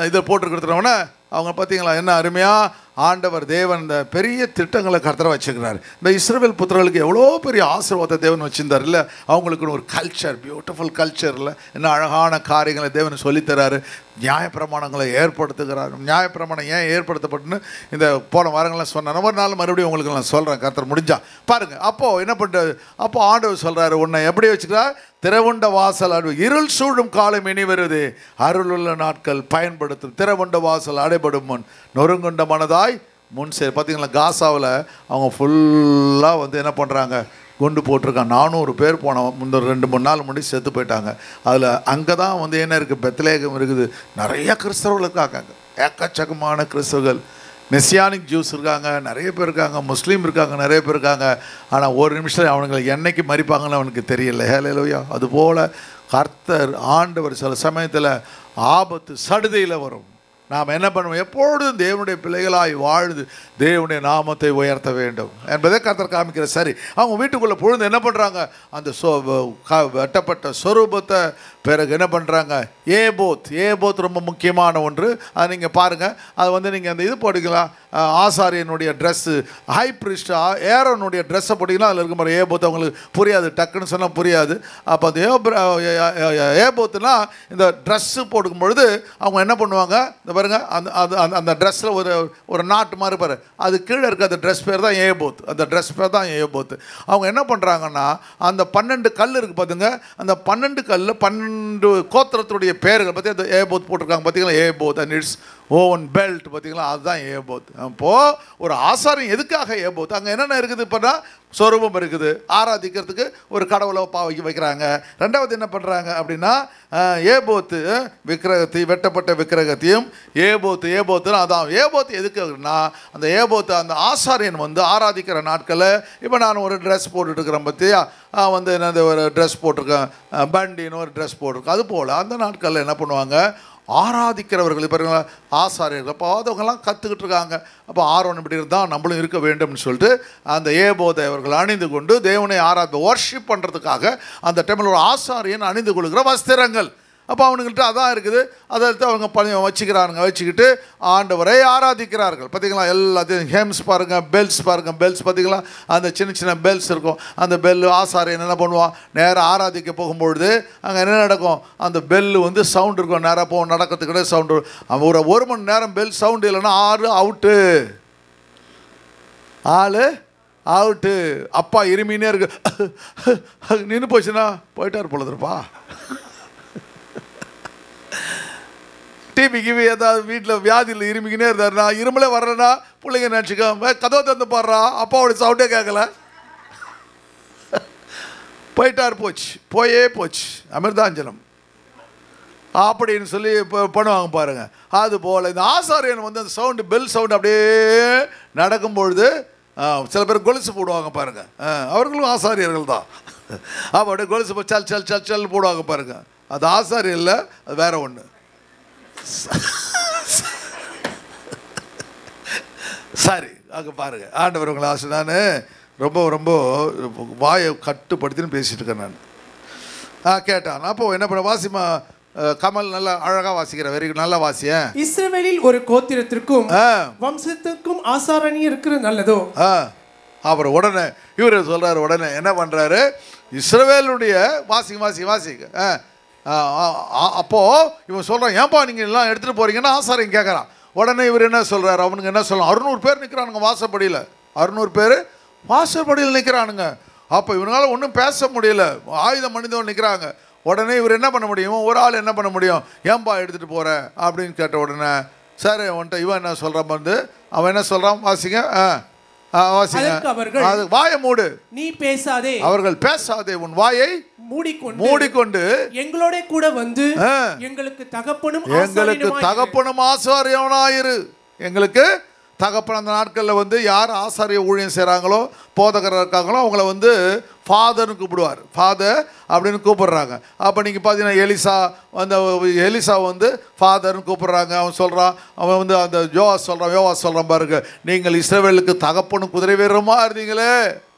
இதை போட்டுருக்கிறவொன்னே அவங்க பார்த்தீங்களா என்ன அருமையாக ஆண்டவர் தேவன் இந்த பெரிய திட்டங்களை கர்த்தரை வச்சுக்கிறார். இந்த இஸ்ரவேல் புத்திரர்களுக்கு எவ்வளோ பெரிய ஆசீர்வாதத்தை தேவன் வச்சிருந்தார் இல்லை? அவங்களுக்குன்னு ஒரு கல்ச்சர், பியூட்டிஃபுல் கல்ச்சரில் என்ன அழகான காரியங்களை தேவன் சொல்லித்தராரு. நியாயப்பிரமாணங்களை ஏற்படுத்துகிறார். நியாயப்பிரமாணம் ஏன் ஏற்படுத்தப்பட்டுன்னு இந்த போன வாரங்கள்லாம் சொன்னேன். ஒரு நாள் மறுபடியும் உங்களுக்கு நான் சொல்கிறேன், கர்த்தர் முடிஞ்சா பாருங்கள். அப்போது என்ன பண்ணுறது? அப்போ ஆண்டவர் சொல்கிறாரு, உன்னை எப்படி வச்சுக்கிறார்? திறவுண்ட வாசல் இருள் சூழும் காலம் இனி வருது, அருளுள்ள நாட்கள் பயன்படுத்தும். திறவுண்ட வாசல் அடைபடும் முன் நொறுங்குண்ட மனதாய் முன் சரி. பார்த்தீங்களா, காசாவில் அவங்க ஃபுல்லாக வந்து என்ன பண்ணுறாங்க, குண்டு போட்டிருக்காங்க. 400 பேர் போனோம். இந்த 2-3 நாள் முன்னாடி செத்து போயிட்டாங்க. அதில் அங்கே தான் வந்து என்ன இருக்குது, பெத்லகேம் இருக்குது. நிறைய கிறிஸ்தவர்கள் இருக்காங்க, ஏக்கச்சக்கமான கிறிஸ்தவர்கள். மெசியானிக் ஜூஸ் இருக்காங்க, நிறைய பேர் இருக்காங்க. முஸ்லீம் இருக்காங்க, நிறைய பேர் இருக்காங்க. ஆனால் ஒரு நிமிஷம் அவனுங்களை என்னைக்கு மறிப்பாங்கன்னு அவனுக்கு தெரியல. ஹல்லேலூயா. அதுபோல் கர்த்தர் ஆண்டவர் சில சமயத்தில் ஆபத்து சடுதியில் வரும். நாம் என்ன பண்ணுவோம்? எப்பொழுதும் தேவனுடைய பிள்ளைகளாய் வாழ்ந்து தேவனுடைய நாமத்தை உயர்த்த வேண்டும் என்பதை கர்த்தர் காமிக்கிற. சரி, அவங்க வீட்டுக்குள்ளே பொழுது என்ன பண்ணுறாங்க? அந்த வெட்டப்பட்ட சொரூபத்தை பிறகு என்ன பண்ணுறாங்க? ஏபோத் ரொம்ப முக்கியமான ஒன்று. அது நீங்கள் பாருங்கள். அது வந்து நீங்கள் அந்த இது போட்டிக்கலாம், ஆசாரியனுடைய ட்ரெஸ்ஸு, ஹை பிரிஸ்ட் ஏரோனுடைய ட்ரெஸ்ஸை போட்டிங்கன்னா அதில் இருக்க மாதிரி ஏபோத் அவங்களுக்கு புரியாது, டக்குன்னு சொன்னால் புரியாது. அப்போ அந்த ஏபோத்துனா இந்த ட்ரெஸ்ஸு போட்டுக்கும் பொழுது அவங்க என்ன பண்ணுவாங்க? இந்த பாருங்கள், அந்த ட்ரெஸ்ஸில் ஒரு நாட்டு மாதிரி பாரு, அது கீழே இருக்க அந்த ட்ரெஸ் பேர் தான் ஏபோத். அந்த ட்ரெஸ் பேர் தான் ஏபோத். அவங்க என்ன பண்ணுறாங்கன்னா, அந்த 12 கல் இருக்குது பார்த்துங்க, அந்த 12 கல்லில் 12 கோத்திரத்துடைய பேர்கள் பற்றி அந்த ஏபோத் போட்டிருக்காங்க. பார்த்தீங்களா, ephod and it's woven belt. பார்த்தீங்களா, அதுதான் ஏபோத். அப்போது ஒரு ஆசாரியம் எதுக்காக ஏபோத்? அங்கே என்னென்ன இருக்குது? இப்போனா சொரூபம் இருக்குது, ஆராதிக்கிறதுக்கு ஒரு கடவுளை வைக்கிறாங்க. ரெண்டாவது என்ன பண்ணுறாங்க அப்படின்னா, ஏபோத்து விக்கிரகத்தையும், வெட்டப்பட்ட விக்கிரகத்தையும் ஏபோத்துன்னு அதான். ஏபோத்து எதுக்குன்னா, அந்த ஏபோத்து அந்த ஆசாரியன் வந்து ஆராதிக்கிற நாட்களில், இப்போ நான் ஒரு ட்ரெஸ் போட்டுட்ருக்கிறேன் பார்த்தியா, வந்து என்னது ஒரு ட்ரெஸ் போட்டிருக்கேன், பண்டின்னு ஒரு ட்ரெஸ் போட்டிருக்கேன். அதுபோல் அந்த நாட்களில் என்ன பண்ணுவாங்க? ஆராதிக்கிறவர்கள் இப்போ ஆசாரியர்கள், அப்போ அதவங்கெல்லாம் கற்றுக்கிட்டு இருக்காங்க. அப்போ ஆரோன் இப்படி இருந்தால் நம்மளும் இருக்க வேண்டும்னு சொல்லிட்டு அந்த ஏபோதை அவர்கள் அணிந்து கொண்டு தேவனை வர்ஷிப் பண்ணுறதுக்காக அந்த டைமில் ஒரு ஆசாரியன் அணிந்து கொள்கிற வஸ்திரங்கள். அப்போ அவனுங்கள்ட்ட அதான் இருக்குது. அதை அவங்க வச்சுக்கிட்டு ஆண்டவரை ஆராதிக்கிறார்கள். பார்த்திங்களா, எல்லாத்தையும் ஹேம்ஸ் பாருங்கள், பெல்ஸ் பாருங்கள். பெல்ஸ் பார்த்திங்களா, அந்த சின்ன பெல்ஸ் இருக்கும். அந்த பெல்லு ஆசாரியன் என்ன பண்ணுவான்? நேராக ஆராதிக்க போகும்பொழுது அங்கே என்ன நடக்கும்? அந்த பெல்லு வந்து சவுண்ட் இருக்கும். நேராக நடக்கிறதுக்கிட்டே சவுண்டு. ஒரு மணி நேரம் பெல் சவுண்டு இல்லைன்னா 6 அவுட்டு, அவுட்டு. அப்பா இருமினே இருக்கு, நின்று போச்சுன்னா போயிட்டார் பொழுதுப்பா. டிவி ஏதாவது வீட்டில் வியாதியில் இருமிக்கினே இருந்தாருன்னா, இருமலே வரலன்னா பிள்ளைங்க நினச்சிக்கோ, கதவை தந்து பாடுறா, அப்பாவோட சவுண்டே கேட்கல, போயிட்டார், போச்சு அமிர்தாஞ்சலம் அப்படின்னு சொல்லி இப்போ பண்ணுவாங்க பாருங்க. அதுபோல் இந்த ஆசாரியன் வந்து அந்த சவுண்டு, பெல் சவுண்டு அப்படியே நடக்கும்பொழுது சில பேர் கொலுசு போடுவாங்க பாருங்க. அவர்களும் ஆசாரியர்கள் தான். அப்படியே கொலுசு சல் சல் சல் சல் போடுவாங்க பாருங்க. அது ஆசாரியர் இல்லை, அது வேற ஒன்று. சரி, அங்கே பாருங்க. ஆண்டவர் உங்களை ஆசை. நான் ரொம்ப வாயை கட்டுப்படுத்தின்னு பேசிட்டு இருக்கேன் நான். கேட்டான். அப்போ என்ன பண்ண? வாசிமா கமல் நல்லா அழகா வாசிக்கிற, வெரி குட், நல்லா வாசிய. இஸ்ரவேலில் ஒரு கோத்திரத்திற்கும் வம்சத்திற்கும் ஆசாரணி இருக்கிறது நல்லதோ. அப்புறம் உடனே இவர் சொல்றாரு, உடனே என்ன பண்றாரு? இஸ்ரவேலுடைய வாசிக்க அப்போ இவன் சொல்றான், ஏன்பா நீங்க எல்லாம் எடுத்துட்டு போறீங்கன்னா ஆசாரியன் கேட்கறான். உடனே இவர் என்ன சொல்றாரு? அவனுக்கு என்ன சொல்லலாம்? 600 பேர் நிற்கிறானுங்க வாசப்படியில், 600 பேர் வாசப்படியில் நிற்கிறானுங்க. அப்போ இவனால ஒன்றும் பேச முடியல, ஆயுதம் மனிதவன் நிற்கிறாங்க. உடனே இவர் என்ன பண்ண முடியும்? ஒரு ஆள் என்ன பண்ண முடியும்? ஏன்பா எடுத்துகிட்டு போகிற அப்படின்னு கேட்ட உடனே, சரி உன்ட்ட இவன் என்ன சொல்கிறான் வந்து, அவன் என்ன சொல்கிறான்? வாசிங்க. அவர்கள் வாயை மூடு, நீ பேசாதே, அவர்கள் பேசாதே, உன் வாயை மூடிக்கொண்டு எங்களோட கூட வந்து எங்களுக்கு தகப்பனும் ஆசாரியனாயிரு. எங்களுக்கு தகப்பன். அந்த நாட்களில் வந்து யார் ஆசாரிய ஊழியம் செய்கிறாங்களோ, போதகர் இருக்காங்களோ, அவங்கள வந்து ஃபாதர்னு கூப்பிடுவார். ஃபாதர் அப்படின்னு கூப்பிடுறாங்க. அப்போ நீங்கள் பார்த்தீங்கன்னா எலிசா வந்து ஃபாதர்னு கூப்பிடுறாங்க. அவன் சொல்கிறான், அவன் வந்து அந்த யோவா சொல்கிறான் பாருங்க, நீங்கள் இஸ்ரவேலுக்கு தகப்பனும் குதிரை வீரமா இருந்தீங்களே,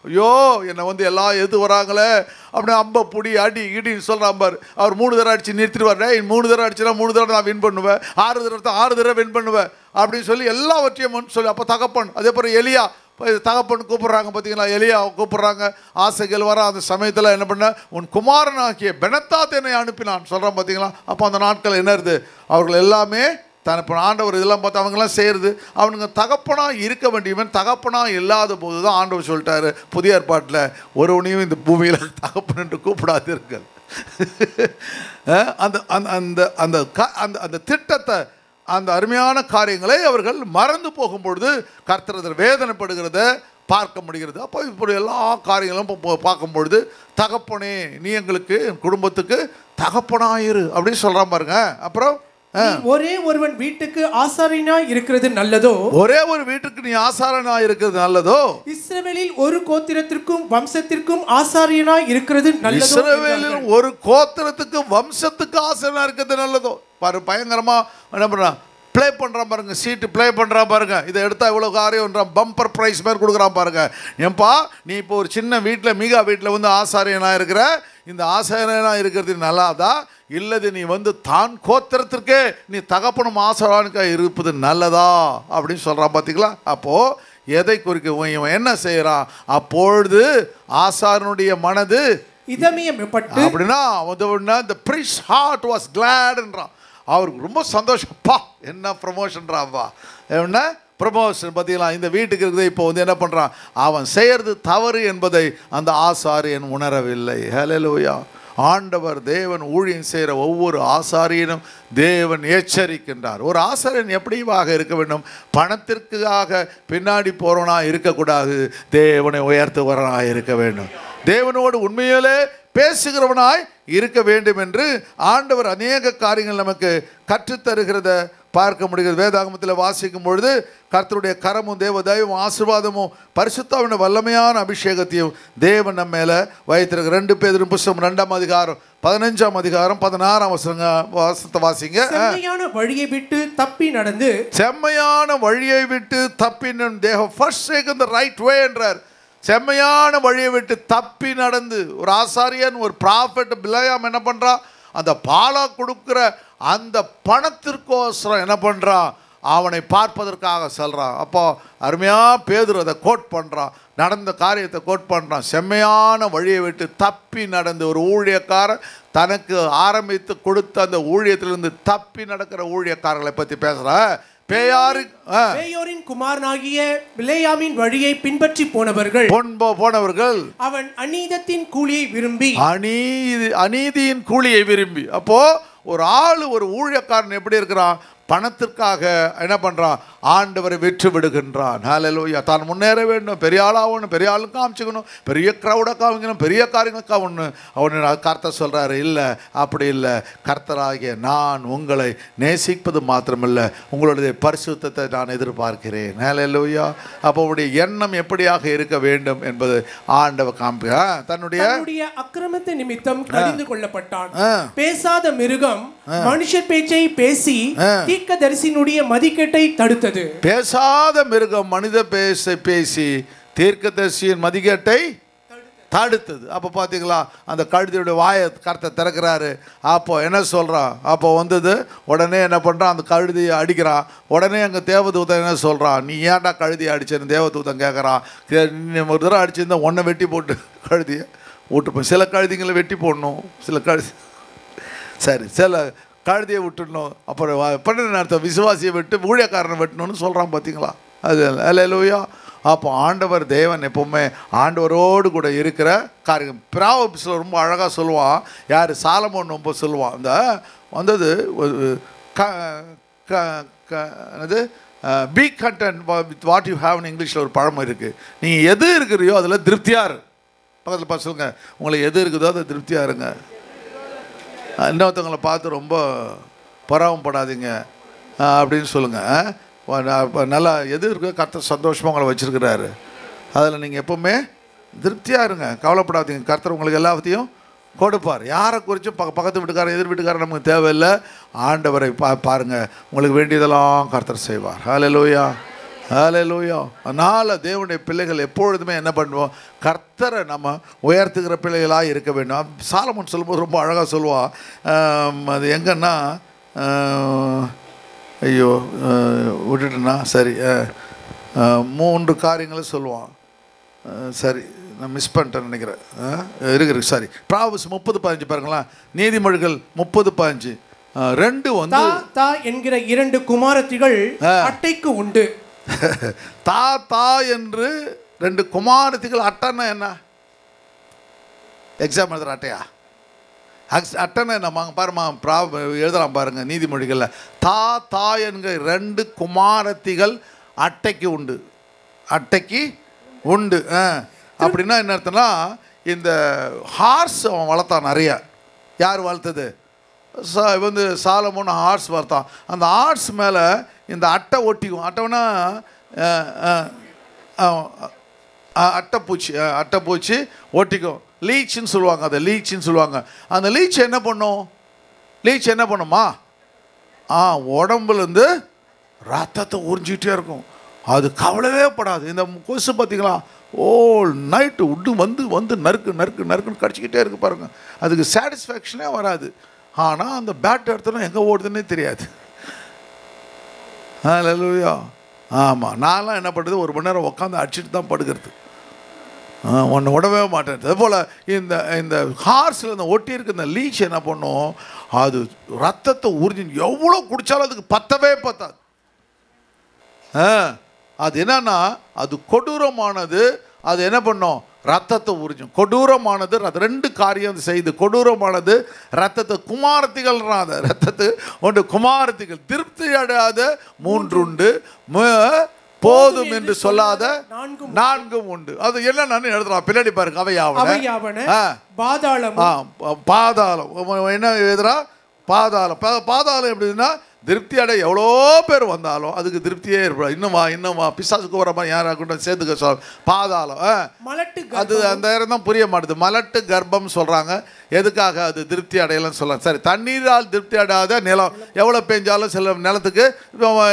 ஐயோ என்னை வந்து எல்லாம் எது வராங்களே அப்படின்னு அம்ப புடி அடி இடின்னு சொல்கிறான் பாரு. அவர் 3 தடவை அடித்து நிறுத்திடுவார். 3 தடவை அடிச்சுனா 3 தடவை நான் வின் பண்ணுவேன், 6 தடவை 6 தடவை வின் பண்ணுவேன். அப்படின்னு சொல்லி எல்லாவற்றையும் சொல்லி, அப்போ தகப்பன் அதே போல் எலியா தகப்பன் கூப்பிட்றாங்க பார்த்தீங்களா, எலியா கூப்பிட்றாங்க, ஆசைகள் வர அந்த சமயத்தில் என்ன பண்ண, உன் குமாரனாகிய பெனத்தாத் என்னை அனுப்பினான் சொல்கிறான் பார்த்தீங்களா. அப்போ அந்த நாட்கள் என்ன இருது, அவர்கள் எல்லாமே தான் இப்போ ஆண்டவர் இதெல்லாம் பார்த்து அவங்கெல்லாம் செய்கிறது, அவனுங்க தகப்பனாக இருக்க வேண்டியவன் தகப்பனாக இல்லாத போது தான் ஆண்டவர் சொல்லிட்டாரு புதிய ஏற்பாட்டில், ஒருவனையும் இந்த பூமியில் தகப்பன் என்று கூப்பிடாதீர்கள். அந்த அந்த அந்த அந்த திட்டத்தை, அந்த அருமையான காரியங்களை அவர்கள் மறந்து போகும்பொழுது கர்த்தர் வேதனைப்படுகிறத பார்க்க முடிகிறது. அப்போ இப்படி எல்லா காரியங்களும் பார்க்கும்பொழுது, தகப்பனே நீ எங்களுக்கு என் குடும்பத்துக்கு தகப்பனாயிரு அப்படின்னு சொல்கிறான் பாருங்க. அப்புறம் ஒரே ஒருவன் வீட்டுக்கு ஆசாரியனாய் இருக்கிறது நல்லதோ, ஒரே ஒரு வீட்டுக்கு நீ ஆசாரியனாய் இருக்கிறது நல்லதோ, இஸ்ரவேலில் ஒரு கோத்திரத்திற்கும் வம்சத்திற்கும் ஆசாரியனாய் இருக்கிறது நல்லதோ, இஸ்ரவேலில் ஒரு கோத்திரத்துக்கு வம்சத்துக்கு ஆசாரியனாய் இருக்கிறது நல்லதோ. பாரு பயங்கரமா என்ன பண்றான், ப்ளே பண்ணுறான் பாருங்க, சீட்டு ப்ளே பண்ணுறான் பாருங்க. இதை எடுத்தால் இவ்வளோ காரியம்ன்றான், பம்பர் ப்ரைஸ் மாதிரி கொடுக்குறான் பாருங்க. ஏன்பா நீ இப்போ ஒரு சின்ன வீட்டில் மீகா வீட்டில் வந்து ஆசாரியனாக இருக்கிற, இந்த ஆசாரியனாக இருக்கிறது நல்லாதா, இல்லது நீ வந்து தான் கோத்திரத்திற்கே நீ தகப்பனும் ஆசாரியனுக்காக இருப்பது நல்லதா அப்படின்னு சொல்கிறான் பார்த்தீங்களா. அப்போது எதை குறிக்க இவன் என்ன செய்கிறான், அப்பொழுது ஆசாரனுடைய மனது இதமியப்பட்டு அப்படின்னா the priest's heart was gladன்றான். அவருக்கு ரொம்ப சந்தோஷப்பா, என்ன ப்ரமோஷன்றாப்பா, என்ன ப்ரமோஷன் பார்த்தீங்களா. இந்த வீட்டுக்கு இருக்கிறத இப்போ வந்து என்ன பண்ணுறான், அவன் செய்கிறது தவறு என்பதை அந்த ஆசாரியன் உணரவில்லை. ஹல்லேலூயா. ஆண்டவர் தேவன் ஊழியம் செய்கிற ஒவ்வொரு ஆசாரியனும் தேவன் எச்சரிக்கின்றார். ஒரு ஆசாரியன் எப்படிவாக இருக்க வேண்டும், பணத்திற்காக பின்னாடி போகிறவனாக இருக்கக்கூடாது, தேவனை உயர்த்துவனாக இருக்க வேண்டும், தேவனோடு உண்மையிலே பேசுகிறவனாய் இருக்க வேண்டும் என்று ஆண்டவர் அநேக காரியங்கள் நமக்கு கற்றுத்தருகிறத பார்க்க முடிகிறது. வேதாகமத்தில் வாசிக்கும் பொழுது கர்த்தருடைய கரமும் தேவ தயவும் ஆசீர்வாதமும் பரிசுத்தாவின் வல்லமையான அபிஷேகத்தையும் தேவன் நம்ம மேலே வைத்திருக்க. 2 பேதுரு புத்தகம் 2ஆம் அதிகாரம் 15ஆம் அதிகாரம் 16ஆம் வசனத்தை வாசிங்க. செம்மையான வழியை விட்டு தப்பி நடந்து, செம்மையான வழியை விட்டு தப்பி, they have forsaken the right way என்றார். செம்மையான வழியை விட்டு தப்பி நடந்து, ஒரு ஆசாரியன் ஒரு ப்ராஃபெட் பிலேயாம் என்ன பண்ணுறான், அந்த பாலா கொடுக்குற அந்த பணத்திற்கோசரம் என்ன பண்ணுறான், அவனை பார்ப்பதற்காக செல்கிறான். அப்போ அருமையாக பேதுரு அதை கோட் பண்ணுறான், நடந்த காரியத்தை கோட் பண்ணுறான். செம்மையான வழியை விட்டு தப்பி நடந்து, ஒரு ஊழியக்காரன் தனக்கு ஆரம்பித்து கொடுத்த அந்த ஊழியத்திலிருந்து தப்பி நடக்கிற ஊழியக்காரர்களை பற்றி பேசுகிறேன். பேயோரின் குமாரனாகிய பிலேயாமின் வழியை பின்பற்றி போனவர்கள் அவன் அநீதத்தின் கூலியை விரும்பி, அநீதியின் கூலியை விரும்பி. அப்போ ஒரு ஆள், ஒரு ஊழியக்காரன் எப்படி இருக்கிறான், பணத்திற்காக என்ன பண்ணுறான், ஆண்டவரை வெற்றி விடுகின்றான். ஹல்லேலூயா. தான் முன்னேற வேண்டும், பெரிய ஆளாகணும், பெரிய ஆளும் காமிச்சிக்கணும், பெரிய க்ரௌடாக காமிக்கணும், பெரிய காரியங்களுக்காக ஒன்று அவனு கர்த்தர் சொல்கிறாரு, இல்லை அப்படி இல்லை, கர்த்தராகிய நான் உங்களை நேசிப்பது மாத்திரமில்லை, உங்களுடைய பரிசுத்தத்தை நான் எதிர்பார்க்கிறேன். ஹல்லேலூயா. அப்போ உடைய எண்ணம் எப்படியாக இருக்க வேண்டும் என்பது ஆண்டவர் காமிக்க. தன்னுடைய அக்கிரமத்தை நிமித்தம் கடிந்து கொள்ளப்பட்டான். பேசாத மிருகம் மனுஷர் பேச்சை பேசி தீர்க்கதரிசியினுடைய மதிக்கேட்டை தடுத்தது. பேசாத மிருகம் மனித பேசி தீர்க்கதரிசியின் மதிக்கேட்டை தடுத்தது. அப்போ பார்த்தீங்களா, அந்த கழுதையுடைய வாயை கர்த்தர் திறக்கிறாரு. அப்போ என்ன சொல்கிறான், அப்போ வந்தது உடனே என்ன பண்ணுறான், அந்த கழுதையை அடிக்கிறான். உடனே அங்கே தேவதூதன் என்ன சொல்கிறான், நீ ஏன்டா கழுதையை அடிச்சேன்னு தேவதூதன் கேட்குறான். ஒரு தடவை அடிச்சிருந்தா ஒன்றை வெட்டி போட்டு கழுதையை விட்டுப்போம். சில கழுதைங்களை வெட்டி போடணும், சில சரி சில கழுதையை விட்டுடணும். அப்புறம் பண்ணின அர்த்தம் விசுவாசியை விட்டு ஊழியக்காரனை வெட்டணும்னு சொல்கிறான் பார்த்தீங்களா. அது அல்லேலூயா. அப்போ ஆண்டவர் தேவன் எப்போவுமே ஆண்டவரோடு கூட இருக்கிற காரியம். பிராவப்ஸில் ரொம்ப அழகாக சொல்லுவான், யார் சாலமோன் ரொம்ப சொல்லுவான், இந்த வந்தது என்னது be content with what you ஹேவ்னு இங்கிலீஷில் ஒரு பழமொழி இருக்குது. நீங்கள் எது இருக்கிறியோ அதில் திருப்தியாக இரு. பக்கத்தில் பார்த்து சொல்லுங்கள், உங்களுக்கு எது இருக்குதோ அதை திருப்தியாக இருங்க. இன்னொருத்தவங்களை பார்த்து ரொம்ப பொறாமப்படாதீங்க அப்படின்னு சொல்லுங்கள். நல்லா எது இருக்கோ கர்த்தர் சந்தோஷமாக உங்களை வச்சுருக்கிறாரு, அதில் நீங்கள் எப்போவுமே திருப்தியாக இருங்க, கவலைப்படாதீங்க. கர்த்தர் உங்களுக்கு எல்லாத்தையும் கொடுப்பார். யாரை குறித்தும் பக்கத்து வீட்டுக்காரன் எதிர் வீட்டுக்காரன் நமக்கு தேவையில்லை. ஆண்டவரை பாருங்கள், உங்களுக்கு வேண்டியதெல்லாம் கர்த்தர் செய்வார். ஹல்லேலூயா, ஹல்லேலூயா. அதனால் தேவனுடைய பிள்ளைகள் எப்பொழுதுமே என்ன பண்ணுவோம், கர்த்தரை நம்ம உயர்த்துகிற பிள்ளைகளாக இருக்க வேண்டும். சாலமோன் சொல்லும்போது ரொம்ப அழகாக சொல்லுவாள். அது எங்கன்னா ஐயோ விட்டுட்டுனா சரி 3 காரியங்களை சொல்லுவான். சரி நான் மிஸ் பண்ணிட்டேன்னு நினைக்கிறேன். இருக்கு சாரி. ப்ராவர்ஸ் 30:15 பாருங்களேன். நீதிமொழிகள் 30:15. 2 வந்து தா என்கிற 2 குமாரத்திகள் அட்டைக்கு உண்டு. தா என்று 2 குமாரத்திகள். அட்டைன்னா என்ன? எக்ஸாம் எழுதுற அட்டையா? அட்டைன்னா என்ன பாருமா எழுதலாம் பாருங்க நீதிமொழிகளில். தா என்கிற 2 குமாரத்திகள் அட்டைக்கு உண்டு. அட்டைக்கு உண்டு அப்படின்னா என்ன அர்த்தம்னா, இந்த ஹார்ஸ் அவன் வளர்த்தான் நிறைய. யார் வளர்த்தது? வந்து சாலமோன் ஹார்ஸ் வளர்த்தான். அந்த ஹார்ஸ் மேலே இந்த அட்டை ஒட்டிக்கும். அட்டைனா அட்டைப்பூச்சி ஒட்டிக்கும். லீச்சுன்னு சொல்லுவாங்க. அதை லீச்சுன்னு சொல்லுவாங்க. அந்த லீச் என்ன பண்ணுமா? உடம்புலேருந்து ரத்தத்தை உறிஞ்சிக்கிட்டே இருக்கும். அது கவலையே படாது. இந்த கொசு பார்த்தீங்களா, ஓல் நைட்டு விட்டு வந்து நறுக்குன்னு கடிச்சிக்கிட்டே இருக்கு பாருங்க. அதுக்கு சாட்டிஸ்ஃபேக்ஷனே வராது. ஆனால் அந்த பேட் எடுத்தோன்னா எங்கே ஓடுதுன்னே தெரியாது. ஹல்லேலூயா. ஆமாம், நான்லாம் என்ன பண்ணுறது, 1 மணி நேரம் உட்காந்து அடிச்சுட்டு தான் படுக்கிறது. ஒன்று விடவே மாட்டேன். அதுபோல் இந்த ஹார்ஸில் இந்த ஒட்டி இருக்க இந்த லீச் என்ன பண்ணும், அது ரத்தத்தை உறிஞ்சி எவ்வளோ குடித்தாலும் அதுக்கு பத்தாது. அது என்னன்னா, அது கொடூரமானது. அது என்ன பண்ணும், ரத்தத்தை உறிஞ்சும். கொடூரமானது. 2 காரியம் செய்து. கொடூரமானது ரத்தத்தை குமாரத்திகள்றாத ரத்தத்து ஒன்று குமாரத்திகள். திருப்தி அடையாத 3 உண்டு, போதும் என்று சொல்லாத 4 உண்டு. அது என்னன்னு எழுதுறான் பின்னாடி பாருங்க. அவையாவன பாதாளம். என்ன எழுதுறா? பாதாளம் எப்படின்னா, திருப்தி அடைய எவ்வளோ பேர் வந்தாலும் அதுக்கு திருப்தியே இருப்பாது. இன்னுமா பிசாசுக்கு வர மாதிரி யாராக கூட சேர்த்துக்க சொல்ல. பாதாளம் அது அந்த நேரம் தான் புரிய மாட்டுது. மலட்டு கர்ப்பம் சொல்கிறாங்க. எதுக்காக அது திருப்தி அடையலன்னு சொல்கிறாங்க. சரி, தண்ணீரால் திருப்தி அடையாத நிலம். எவ்வளோ பெஞ்சாலும் சில நிலத்துக்கு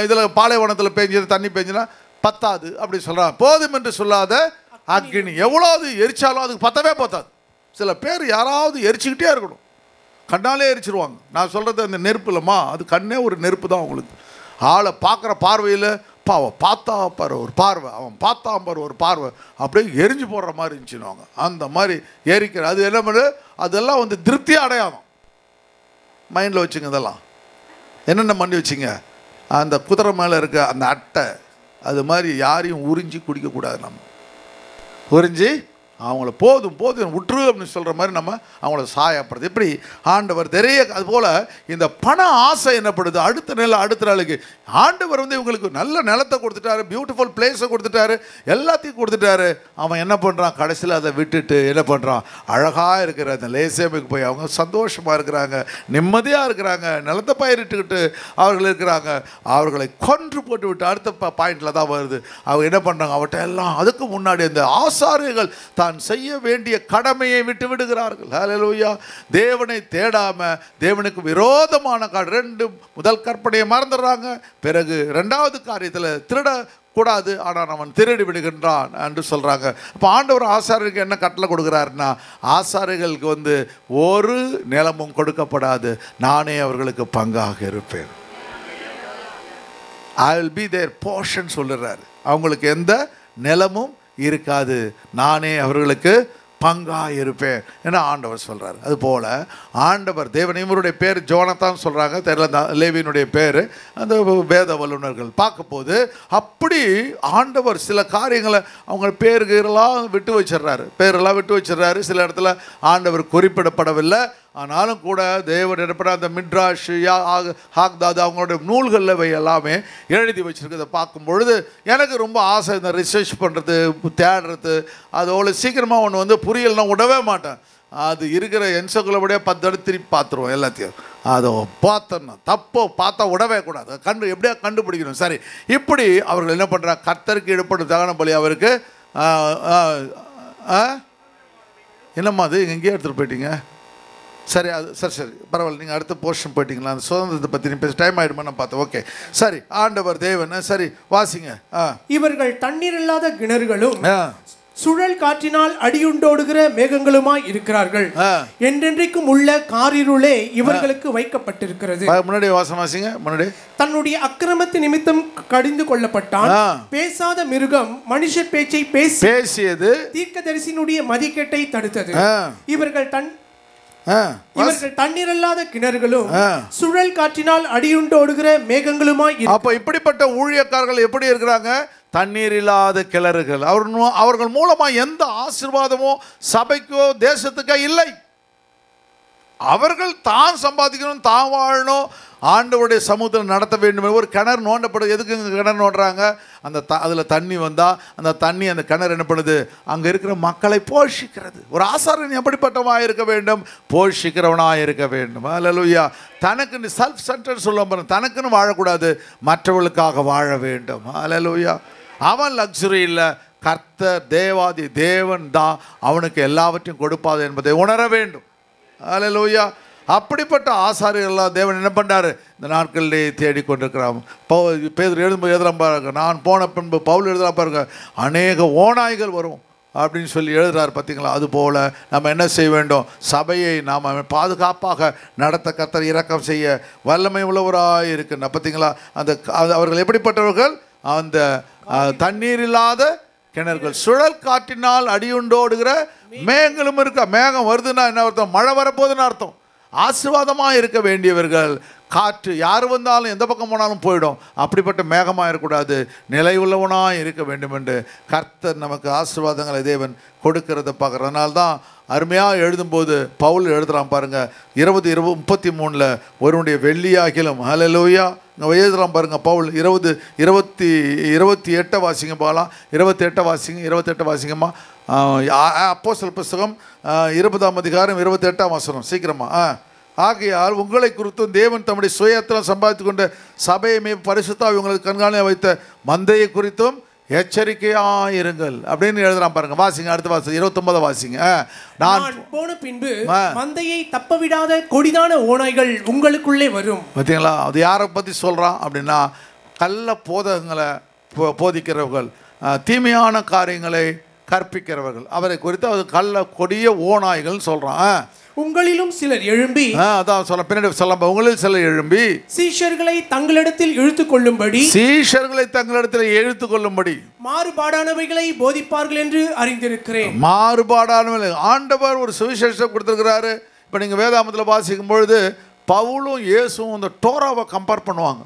இதில் பாலைவனத்தில் தண்ணி பெஞ்சுன்னா பத்தாது அப்படி சொல்கிறாங்க. போதும் என்று சொல்லாத அக்னி. எவ்வளோது எரிச்சாலும் அதுக்கு பத்தாது. சில பேர் யாராவது எரிச்சுக்கிட்டே இருக்கணும். கண்ணாலே எரிச்சிருவாங்க. நான் சொல்கிறது அந்த நெருப்பு இல்லைம்மா, அது கண்ணே ஒரு நெருப்பு தான் உங்களுக்கு. ஆளை பார்க்குற பார்வையில் பார்த்தா பாரு ஒரு பார்வை, அவன் பார்த்தான் பாரு ஒரு பார்வை, அப்படியே எரிஞ்சு போடுற மாதிரி இருந்துச்சுன்னுவாங்க. அந்த மாதிரி எரிக்கிற அது என்ன பண்ணு, அதெல்லாம் வந்து திருப்தியாக அடையாளம். மைண்டில் வச்சுங்க. இதெல்லாம் என்னென்ன பண்ணி வச்சுங்க. அந்த குதிரை மேலே இருக்க அந்த அட்டை, அது மாதிரி யாரையும் உறிஞ்சி குடிக்கக்கூடாது. நம்ம உறிஞ்சி அவங்கள போதும் விட்டுரு அப்படின்னு சொல்கிற மாதிரி நம்ம அவங்கள சாயப்படுறது. இப்படி ஆண்டவர் நிறைய. அதுபோல் இந்த பண ஆசை என்னப்படுது. அடுத்த நாளுக்கு ஆண்டவர் வந்து இவங்களுக்கு நல்ல நிலத்தை கொடுத்துட்டாரு, பியூட்டிஃபுல் பிளேஸை கொடுத்துட்டாரு, எல்லாத்தையும் கொடுத்துட்டாரு. அவன் என்ன பண்ணுறான், கடைசியில் அதை விட்டுட்டு என்ன பண்ணுறான், அழகாக இருக்கிற அந்த லேசேமுக்கு போய் அவங்க சந்தோஷமாக இருக்கிறாங்க, நிம்மதியாக இருக்கிறாங்க, நிலத்தை பயிரிட்டுக்கிட்டு அவர்கள் இருக்கிறாங்க. அவர்களை கொன்று போட்டு விட்டு அடுத்த பாயிண்டில் தான் வருது. அவங்க என்ன பண்ணுறாங்க, அவட்ட எல்லாம் அதுக்கு முன்னாடி அந்த ஆசாரியர்கள் தான் செய்ய வேண்டிய கடமையை விட்டு விடுகிறார்கள். ஹல்லேலூயா. தேவனை தேடாம தேவனுக்கு விரோதமான 2 முதல் கற்பனையை மறந்துடுறாங்க. பிறகு 2வது காரியத்தில் திருட கூடாது, ஆனால் அவன் திருடி விடுகின்றான் என்று சொல்கிறாங்க. இப்போ ஆண்டவர் ஆசாரியர்களுக்கு என்ன கட்டளை கொடுக்குறாருன்னா, ஆசாரியர்களுக்கு வந்து ஒரு நிலமும் கொடுக்கப்படாது, நானே அவர்களுக்கு பங்காக இருப்பேன். I will be their portion சொல்லுறாரு. அவங்களுக்கு எந்த நிலமும் இருக்காது, நானே அவர்களுக்கு பங்காக இருப்பேன் என ஆண்டவர் சொல்கிறார். அதுபோல் ஆண்டவர் தேவன், இவருடைய பேர் ஜோனத்தான் சொல்கிறாங்க, தெரியல லேவியினுடைய பேர். அந்த வேத வல்லுநர்கள் பார்க்கும்போது அப்படி ஆண்டவர் சில காரியங்களை அவங்க பேரெல்லாம் விட்டு வச்சிடுறாரு. சில இடத்துல ஆண்டவர் குறிப்பிடப்படவில்லை. ஆனாலும் கூட தேவன் எடுப்பட அந்த மிட்ராஷ் ஹாக்தாது அவங்களுடைய நூல்களில் எல்லாமே எழுதி வச்சுருக்கிறத பார்க்கும் பொழுது எனக்கு ரொம்ப ஆசை. இந்த ரிசர்ச் பண்ணுறது, தேடுறது, அதோட சீக்கிரமாக ஒன்று வந்து புரியலைன்னா விடவே மாட்டேன். அது இருக்கிற என்சைக்ளோபீடியா 10 தடவை திருப்பி பார்த்துருவோம் எல்லாத்தையும். அதை பார்த்தோன்னா பார்த்தா விடவே கூடாது. எப்படியா கண்டுபிடிக்கணும். சரி, இப்படி அவர்கள் என்ன பண்ணுறாங்க, கர்த்தருக்கு இடப்படும் தகன பலி அவருக்கு என்னம்மா அது எங்கேயே எடுத்துகிட்டு போயிட்டீங்க. சரி, அது சரி பரவாயில்ல, நீங்கள் அடுத்த போர்ஷன் போயிட்டீங்களா. அந்த சுதந்திரத்தை பற்றி நீ பேச டைம் ஆகிடுமா நான் பார்த்தேன். ஓகே, சரி, ஆண்டவர் தேவன். சரி வாசிங்க. இவர்கள் தண்ணீர் இல்லாத கிணறுகளும் சுழல் காற்றினால் அடியுண்டோடுகிற மேகங்களுமாய் இருக்கிறார்கள். என்றென்றைக்கும் உள்ள காரிருளே இவர்களுக்கு வைக்கப்பட்டிருக்கிறது. முன்னாடி வாசமாசிங்க. முன்னாடி தன்னுடைய அக்கிரமத்து நிமித்தம் கடிந்து கொள்ளப்பட்டான். பேசாத மிருகம் மனுஷர் பேச்சை பேசியது தீர்க்கதரிசியினுடைய மதிக்கேட்டை தடுத்தது. இவர்கள் தண்ணீர் அல்லாத கிணறுகளும் சுழல் காற்றினால் அடியுண்டோடுகிற மேகங்களுமாய். அப்ப இப்படிப்பட்ட ஊழியக்காரர்கள் எப்படி இருக்கிறாங்க? தண்ணீர் இல்லாத கிணறுகள். அவர்கள் மூலமா எந்த ஆசீர்வாதமோ சபைக்கோ தேசத்துக்கோ இல்லை. அவர்கள் தான் சம்பாதிக்கணும், தான் வாழணும், ஆண்டவருடைய சமூகத்தில் நடத்த வேண்டும். ஒரு கிணறு நோண்டப்படுது. எதுக்கு கிணறு நோண்டுறாங்க? அதில் தண்ணி வந்தால் அந்த தண்ணி அந்த கிணறு என்ன பண்ணுது? அங்கே இருக்கிற மக்களை போஷிக்கிறது. ஒரு ஆசாரியன் எப்படிப்பட்டவனாக இருக்க வேண்டும்? போஷிக்கிறவனாக இருக்க வேண்டும். அல்லேலூயா. தனக்குன்னு செல்ஃப் சென்டர் சொல்ல, தனக்குன்னு வாழக்கூடாது, மற்றவர்களுக்காக வாழ வேண்டும். அல்லேலூயா. அவன் லக்ஸுரி இல்லை, கர்த்தர் தேவாதி தேவன் தான் அவனுக்கு எல்லாவற்றையும் கொடுப்பாது என்பதை உணர வேண்டும். அல்லேலூயா. அப்படிப்பட்ட ஆசாரியர்கள்லாம் தேவன் என்ன பண்ணார்? இந்த நாட்களிலே தேடிக்கொண்டிருக்கிறான். பேதுரு எழுதலாம் பாருங்க. நான் போன பின்பு பவுல் எழுதலாம் பாருங்க, அநேக ஓநாய்கள் வரும் அப்படின்னு சொல்லி எழுதுறாரு. பார்த்தீங்களா? அதுபோல் நம்ம என்ன செய்ய வேண்டும்? சபையை நாம் பாதுகாப்பாக நடத்த கர்த்தர் இரக்கம் செய்ய வல்லமை உள்ளவராக இருக்குன்னா பார்த்தீங்களா? அவர்கள் எப்படிப்பட்டவர்கள்? அந்த தண்ணீர் இல்லாத கிணறுகள், சுழல் காற்றினால் அடியுண்டோடுகிற மேகங்களும் இருக்கா. மேகம் வருதுன்னா என்ன அர்த்தம்? மழை வரப்போகுதுன்னு அர்த்தம். ஆசீர்வாதமாக இருக்க வேண்டியவர்கள். காற்று யார் வந்தாலும் எந்த பக்கம் போனாலும் போயிடும். அப்படிப்பட்ட மேகமாக இருக்கக்கூடாது, நிலை உள்ளவனாக இருக்க வேண்டும் என்று கர்த்தர் நமக்கு ஆசீர்வாதங்களை தேவன் கொடுக்கிறத பார்க்குறதுனால தான் அருமையாக எழுதும்போது பவுல் எழுதுகிறான் பாருங்கள். 20:33 ஒருவனுடைய வெள்ளியாகிலும். ஹல்லேலூயா. இங்கே எழுதுகிறான் பாருங்கள் பவுல். 28 வாசிங்க போகலாம். 28 வாசிங்கம்மா. அப்போஸ்தலர் புஸ்தகம் 20ஆம் அதிகாரம் 28ஆம் வசனம். சீக்கிரமா. ஆகையால் உங்களை குறித்தும் தேவன் தம்முடைய சுயத்திரம் சம்பாதித்து கொண்ட சபையை பரிசுத்தாவி உங்களுக்கு கண்காணியாக வைத்த மந்தையை குறித்தும் எச்சரிக்கையாயிருங்கள் அப்படின்னு எழுதுறான் பாருங்க. வாசிங்க. அடுத்த வாசி 29 வாசிங்க. நான் போன பின்பு மந்தையை தப்ப விடாத கொடிதான ஓநாய்கள் உங்களுக்குள்ளே வரும். பார்த்தீங்களா? அது யாரை பற்றி சொல்கிறான் அப்படின்னா, கள்ள போதகங்களை போதிக்கிறவர்கள், தீமையான காரியங்களை கற்பிக்கிறவர்கள், அவரை குறித்து அது கள்ள கொடிய ஓநாய்கள் சொல்கிறான். உங்களிலும் சிலர் எழும்பி, அதான் சொல்ல பின்னாடி சொல்ல, உங்களில் சிலர் எழும்பி சீஷர்களை தங்களிடத்தில் இழுத்து கொள்ளும்படி மாறுபாடானவைகளை போதிப்பார்கள் என்று அறிந்திருக்கிறேன். மாறுபாடானவை ஆண்டவர் ஒரு சுவிசேஷம் கொடுத்திருக்கிறாரு. இப்போ நீங்கள் வேதாமத்தில் வாசிக்கும் பொழுது பவுலும் இயேசுவும் இந்த டோராவை கம்பேர் பண்ணுவாங்க.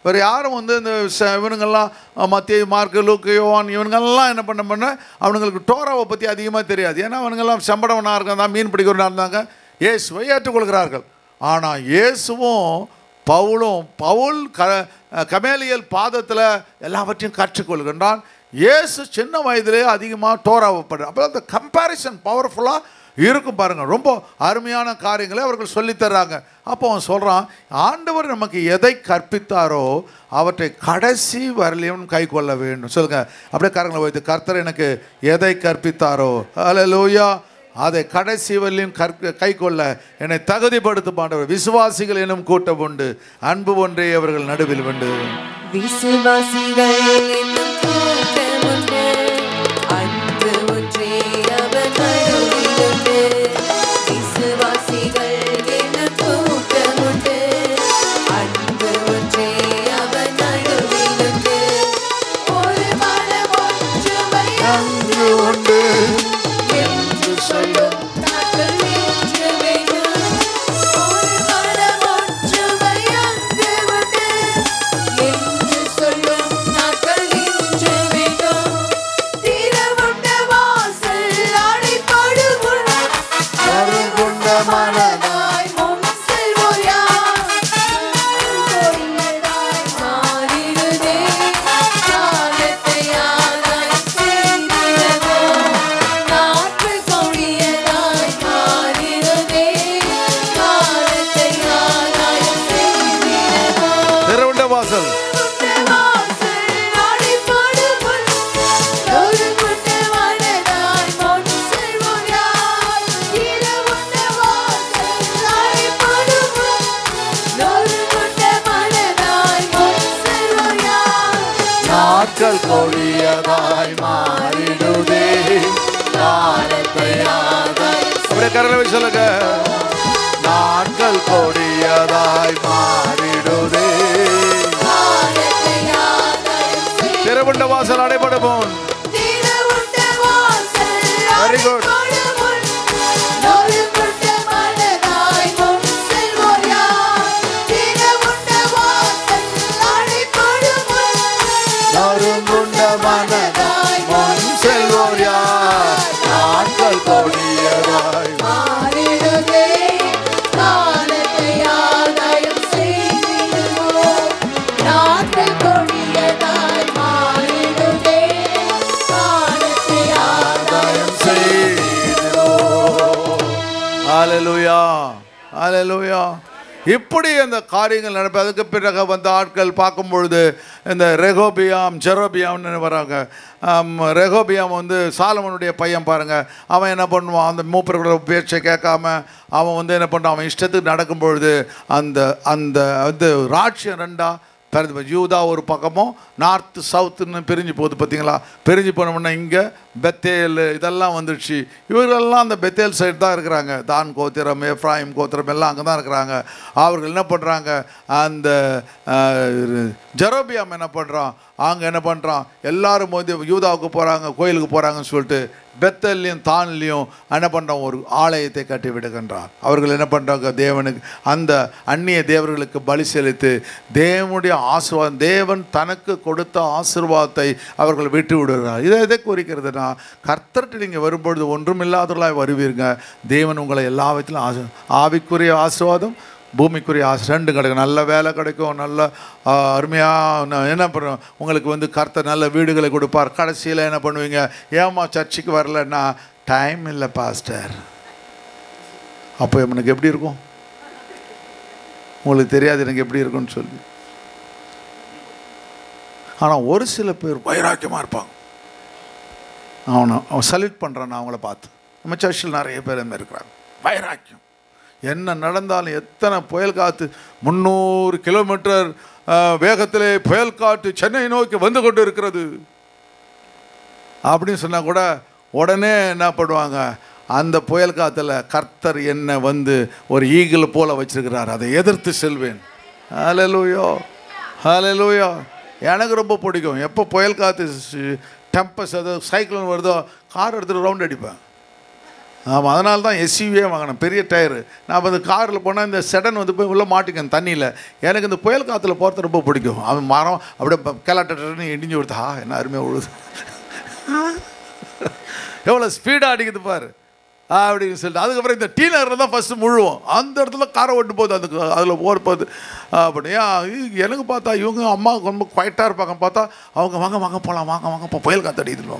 வேறு யாரும் இந்த இவனுங்கள்லாம் மத்திய மார்க்கு லூக்கு யோவான் இவனுங்கள்லாம் என்ன பண்ண அவனுங்களுக்கு டோராவை பற்றி அதிகமாக தெரியாது. ஏன்னா அவனுங்கெல்லாம் சம்படவனாக இருந்தாங்க, மீன் பிடிக்கிறவனாக இருந்தாங்க, இயேசுவை ஏற்றுக்கொள்கிறார்கள். ஆனால் இயேசுவும் பவுல் கமேலியல் பாதத்தில் எல்லாவற்றையும் கற்றுக்கொள்கின்றான். இயேசு சின்ன வயதிலே அதிகமாக டோராவை படுற. அப்போ அந்த கம்பேரிசன் பவர்ஃபுல்லாக இருக்கும் பாருங்கள். ரொம்ப அருமையான காரியங்களை அவர்கள் சொல்லித்தர்றாங்க. அப்போ அவன் சொல்கிறான், ஆண்டவர் நமக்கு எதை கற்பித்தாரோ அவற்றை கடைசி வரலையும் கை கொள்ள வேண்டும். சொல்லுங்கள். அப்படியே காரங்களை வைத்து, கர்த்தர் எனக்கு எதை கற்பித்தாரோ அல்லேலூயா அதை கடைசி வரலையும் கை கொள்ள என்னை தகுதிப்படுத்தும் ஆண்டவர். விசுவாசிகள் எனும் கூட்டம் உண்டு, அன்பு ஒன்றே அவர்கள் நடுவில் உண்டு. விசுவாசிகள் என்னும் கூட்டம் உண்டு, அன்பு ஒன்றே அவர் நடுவில் உண்டு. விசுவாசிகள் என்னும் கூட்டம் உண்டு, அன்பு ஒன்றே அவர் நடுவில் உண்டு. ஒரு மனம் ஒற்றுமை அங்கு உண்டு என்று சொல்லும் நாட்கள் என்று வேண்டும். ஒரு மனம் ஒற்றுமை அங்கு உண்டு என்று சொல்லும் நாட்கள் என்று வேண்டும். திறவுண்ட வாசல் அடைபடும் முன் கருங்குண்ட மனதாய் முன் செல்வோர் யார்? கொடியதாய் மாறிடுதே காலத்தை யாராய் செய்திடவோ. நாற்று கொடியதாய் மாறிடுதே காலத்தை யாராய் செய்திடவோ. திறவுண்ட வாசல் நாட்கள் கொடியதாய் மாறிடுதே கரலை சொல்லுங்க. நாட்கள் கொடியதாய் மாறிடுதே. திறவுண்ட வாசல் அடைபடும். Very good. நாட்கள் கொடியதாய் மாறிடுதே. காலத்தை ஆதாயம் செய்திடுவோம். நாட்கள் கொடியதாய் மாறிடுதே. காலத்தை ஆதாயம் செய்திடுவோம். ஹல்லேலூயா, ஹல்லேலூயா. இப்படி அந்த காரியங்கள் நடப்பது. அதுக்கு பிறகு வந்த ஆட்கள் பார்க்கும் பொழுது இந்த ரெகோபியாம் ஜெரோபியாம்னு வராங்க. ரெகோபியாம் வந்து சாலமோனுடைய பையன் பாருங்கள். அவன் என்ன பண்ணுவான், அந்த மூப்பர்களோட பேச்சை கேட்காம அவன் வந்து என்ன பண்ணுவான், அவன் இஷ்டத்துக்கு நடக்கும் பொழுது அந்த அந்த வந்து ராட்சியம் ரெண்டா பிறந்து, யூதா ஒரு பக்கமும் நார்த்து சவுத்துன்னு பிரிஞ்சு போகுது பார்த்தீங்களா. பிரிஞ்சு போனோம்னா இங்கே பெத்தேல் இதெல்லாம் வந்துடுச்சு. இவர்களெல்லாம் அந்த பெத்தேல் சைடு தான் இருக்கிறாங்க. தான் கோத்திரம், எப்ராயிம் கோத்திரம் எல்லாம் அங்கே தான் இருக்கிறாங்க. அவர்கள் என்ன பண்ணுறாங்க, அந்த ஜெரோபியாம் என்ன பண்ணுறான், அங்கே என்ன பண்ணுறான், எல்லாரும் வந்து யூதாவுக்கு போகிறாங்க, கோயிலுக்கு போகிறாங்கன்னு சொல்லிட்டு பெத்தல்லையும் தான்லையும் என்ன பண்ணுறான், ஒரு ஆலயத்தை கட்டி விடுகின்றான். அவர்கள் என்ன பண்ணுறாங்க, தேவனுக்கு அந்த அந்நிய தேவர்களுக்கு பலி செலுத்தி தேவனுடைய ஆசீர்வாதம், தேவன் தனக்கு கொடுத்த ஆசீர்வாதத்தை அவர்கள் விட்டு விடுகிறார். இதை எதை குறிக்கிறதுனா, கர்த்தர்கிட்ட நீங்கள் வரும்பொழுது ஒன்றுமில்லாதவர்களாக வருவீங்க. தேவன் உங்களை எல்லா விதத்திலும் ஆவிக்குரிய ஆசீர்வாதம், பூமிக்குரிய ரெண்டு கிடைக்கும். நல்ல வேலை கிடைக்கும், நல்ல அருமையாக என்ன பண்ணுறோம், உங்களுக்கு வந்து கர்த்தர் நல்ல வீடுகளை கொடுப்பார். கடைசியில் என்ன பண்ணுவீங்க, ஏமா சர்ச்சுக்கு வரலன்னா, டைம் இல்லை பாஸ்டர். அப்போ எனக்கு எப்படி இருக்கும், உங்களுக்கு தெரியாது எனக்கு எப்படி இருக்குன்னு சொல்லி. ஆனால் ஒரு சில பேர் வைராக்கியமாக இருப்பாங்க. அவன் சல்யூட் பண்ணுறான். நான் அவங்கள பார்த்து நம்ம சர்ச்சில் நிறைய பேர் இந்த இருக்கிறாங்க. வைராக்கியம். என்ன நடந்தாலும், எத்தனை புயல் காற்று, 300 கிலோமீட்டர் வேகத்திலே புயல் காற்று சென்னை நோக்கி வந்து கொண்டு இருக்கிறது அப்படின்னு சொன்னால் கூட உடனே என்ன பண்ணுவாங்க, அந்த புயல் காற்றுல கர்த்தர் என்ன வந்து ஒரு ஈகிள் போல வச்சிருக்கிறார், அதை எதிர்த்து செல்வேன். ஹல்லேலூயா, ஹல்லேலூயா. எனக்கு ரொம்ப பிடிக்கும். எப்போ புயல் காற்று டெம்பஸ் அது சைக்கிள் வருதோ கார் எடுத்துகிட்டு ரவுண்ட் அடிப்பேன். ஆமாம், அதனால தான் எஸ்யூவியே வாங்கினேன், பெரிய டயரு. நான் அந்த காரில் போனால் இந்த செடன் வந்து போய் உள்ளே மாட்டிக்கேன் தண்ணியில். எனக்கு இந்த புயல் காற்றுல போகிறது ரொம்ப பிடிக்கும். அவன் மரம் அப்படியே கிளாட்டன்னு இடிஞ்சு கொடுத்தா என்ன அருமையாக விழுது, எவ்வளோ ஸ்பீடாக அடிக்குது பாரு அப்படின்னு சொல்லிட்டு. அதுக்கப்புறம் இந்த டீ நகரில் தான் ஃபஸ்ட்டு முழுவோம். அந்த இடத்துல காரை ஓட்டு போகுது, அந்த அதில் போகிறது அப்படியா. எனக்கு பார்த்தா இவங்க அம்மா ரொம்ப குவைட்டாக இருப்பாங்க. பார்த்தா அவங்க வாங்க வாங்க போகலாம், வாங்க வாங்க இப்போ புயல் காற்று அடிக்குதுன்னு.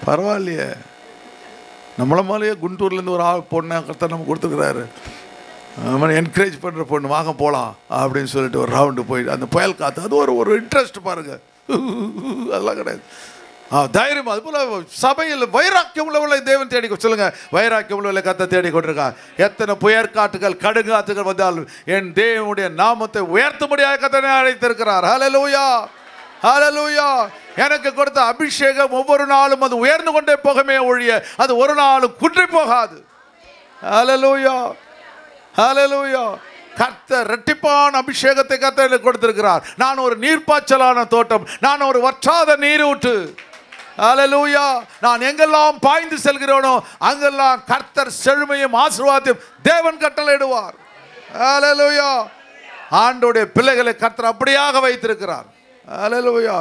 பரவாயில்லையே, நம்மள மாதிரியே குண்டூர்லேருந்து ஒரு பொண்ணை கர்த்தர் நம்ம கொடுத்துருக்குறாரு. அது மாதிரி என்கரேஜ் பண்ணுற பொண்ணு, வாங்க போகலாம் அப்படின்னு சொல்லிட்டு ஒரு ரவுண்டு போயிட்டு அந்த புயல் காற்று, அது ஒரு இன்ட்ரெஸ்ட் பாருங்கள். அதெல்லாம் கிடையாது, தைரியம். அது போல் சபையில் வைராக்கியம் உள்ளவர்களை தேவன் தேடி சொல்லுங்கள். வைராக்கியம் உள்ளவர்களை கர்த்தர் தேடி கொண்டிருக்கா. எத்தனை புயற்காற்றுகள் கடுங்காற்றுகள் வந்தாலும் என் தேவனுடைய நாமத்தை உயர்த்தும்படியாக கர்த்தரை அழைத்திருக்கிறார். ஹல்லேலூயா, ஹல்லேலூயா. எனக்கு கொடுத்த அபிஷேகம் ஒவ்வொரு நாளும் அது உயர்ந்து கொண்டே போகமே ஒழிய அது ஒரு நாளும் குன்றி போகாது. ஹல்லேலூயா, ஹல்லேலூயா. கர்த்தர் இரட்டிப்பான அபிஷேகத்தை கர்த்தர் கொடுத்திருக்கிறார். நான் ஒரு நீர்ப்பாய்ச்சலான தோட்டம், நான் ஒரு வற்றாத நீரூற்று. ஹல்லேலூயா. நான் எங்கெல்லாம் பாய்ந்து செல்கிறேனோ அங்கெல்லாம் கர்த்தர் செழுமையும் ஆசீர்வாதத்தையும் தேவன் கட்டளையிடுவார். ஹல்லேலூயா. ஆண்டவருடைய பிள்ளைகளை கர்த்தர் அப்படியாக வைத்திருக்கிறார். ஹல்லேலூயா.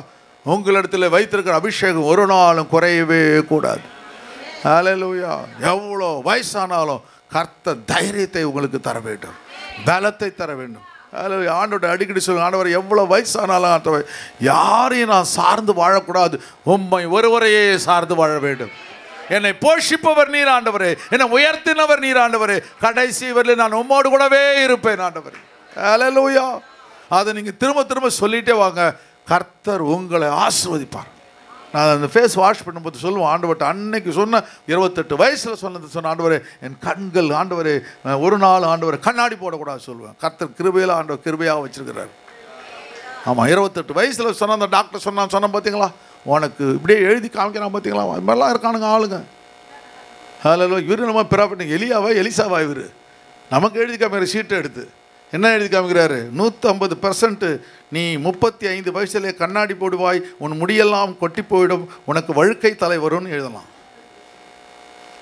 உங்களிடத்தில் வைத்திருக்கிற அபிஷேகம் ஒரு நாளும் குறையவே கூடாது. ஹல்லேலூயா. எவ்வளோ வயசானாலும் கர்த்தர் தைரியத்தை உங்களுக்கு தர வேண்டும், பலத்தை தர வேண்டும். ஹல்லேலூயா. ஆண்டவரை அடிக்கடி சொல்லுங்க, ஆண்டவர் எவ்வளோ வயசானாலும் ஆண்டவர் யாரையும் நான் சார்ந்து வாழக்கூடாது, உம்மை ஒருவரையே சார்ந்து வாழ வேண்டும். என்னை போஷிப்பவர் நீர் ஆண்டவரே, என்னை உயர்த்தினவர் நீர் ஆண்டவரே, கடைசி வரையில் நான் உம்மோடு கூடவே இருப்பேன் ஆண்டவரே. ஹல்லேலூயா. அதை நீங்கள் திரும்ப திரும்ப சொல்லிகிட்டே வாங்க, கர்த்தர் உங்களை ஆசீர்வதிப்பார். நான் அந்த ஃபேஸ் வாஷ் பண்ணும்போது சொல்லுவேன் ஆண்டவர்கிட்ட, அன்னைக்கு சொன்ன 28 வயசில் சொன்ன ஆண்டவரே என் கண்கள் ஆண்டவரே ஒரு நாள் ஆண்டவரை கண்ணாடி போடக்கூடாது சொல்லுவேன். கர்த்தர் கிருபையில் ஆண்டவர் கிருபையாக வச்சிருக்கிறார். ஆமாம், 28 வயசில் சொன்ன அந்த டாக்டர் சொன்ன பார்த்தீங்களா, உனக்கு இப்படியே எழுதி காமிக்கிறான் பார்த்தீங்களா, அது மாதிரிலாம் இருக்கானுங்க ஆளுங்க. ஹல்லேலூயா. இவர் நம்ம ப்ராஃபிட் எலியாவா எலிசாவா? இவர் நமக்கு எழுதி காமிக்கிற ஷீட்டை எடுத்து என்ன எழுதி காமிக்கிறாரு? 150% நீ 35 வயசுலே கண்ணாடி போடுவாய், உன் முடியெல்லாம் கொட்டி போயிடும், உனக்கு வழுக்கை தலை வரும்னு எழுதலாம்.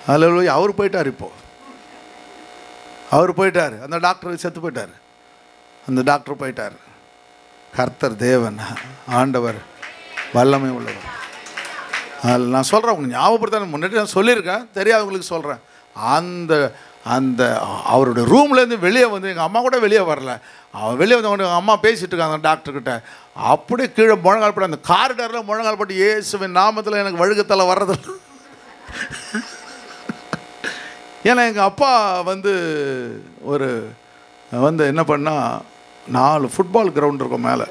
ஹல்லேலூயா. அவர் போயிட்டார். இப்போ அவர் போயிட்டார். அந்த டாக்டர் செத்து போயிட்டார். அந்த டாக்டர் போயிட்டார். கர்த்தர் தேவன், ஆண்டவர் வல்லமை உள்ளவர். அதில் நான் சொல்கிறேன், உங்களுக்கு ஞாபகப்படுத்த முன்னாடி நான் சொல்லியிருக்கேன், தெரியாதவங்களுக்கு சொல்கிறேன். அந்த அந்த அவருடைய ரூம்லேருந்து வெளியே வந்து எங்கள் அம்மா கூட வெளியே வரல. அவன் வெளியே வந்து எங்கள் அம்மா பேசிகிட்டு இருக்காங்க அந்த டாக்டர்கிட்ட. அப்படியே கீழே முழங்கால் போட்டு அந்த காரிடாரில் முழங்கால் போட்டு, இயேசுவின் நாமத்தில் எனக்கு வழுக்கத்தலை வர்றதில்லை. ஏன்னா எங்கள் அப்பா வந்து ஒரு வந்து என்ன பண்ணால் 4 ஃபுட்பால் கிரவுண்ட் இருக்கும் மேலே.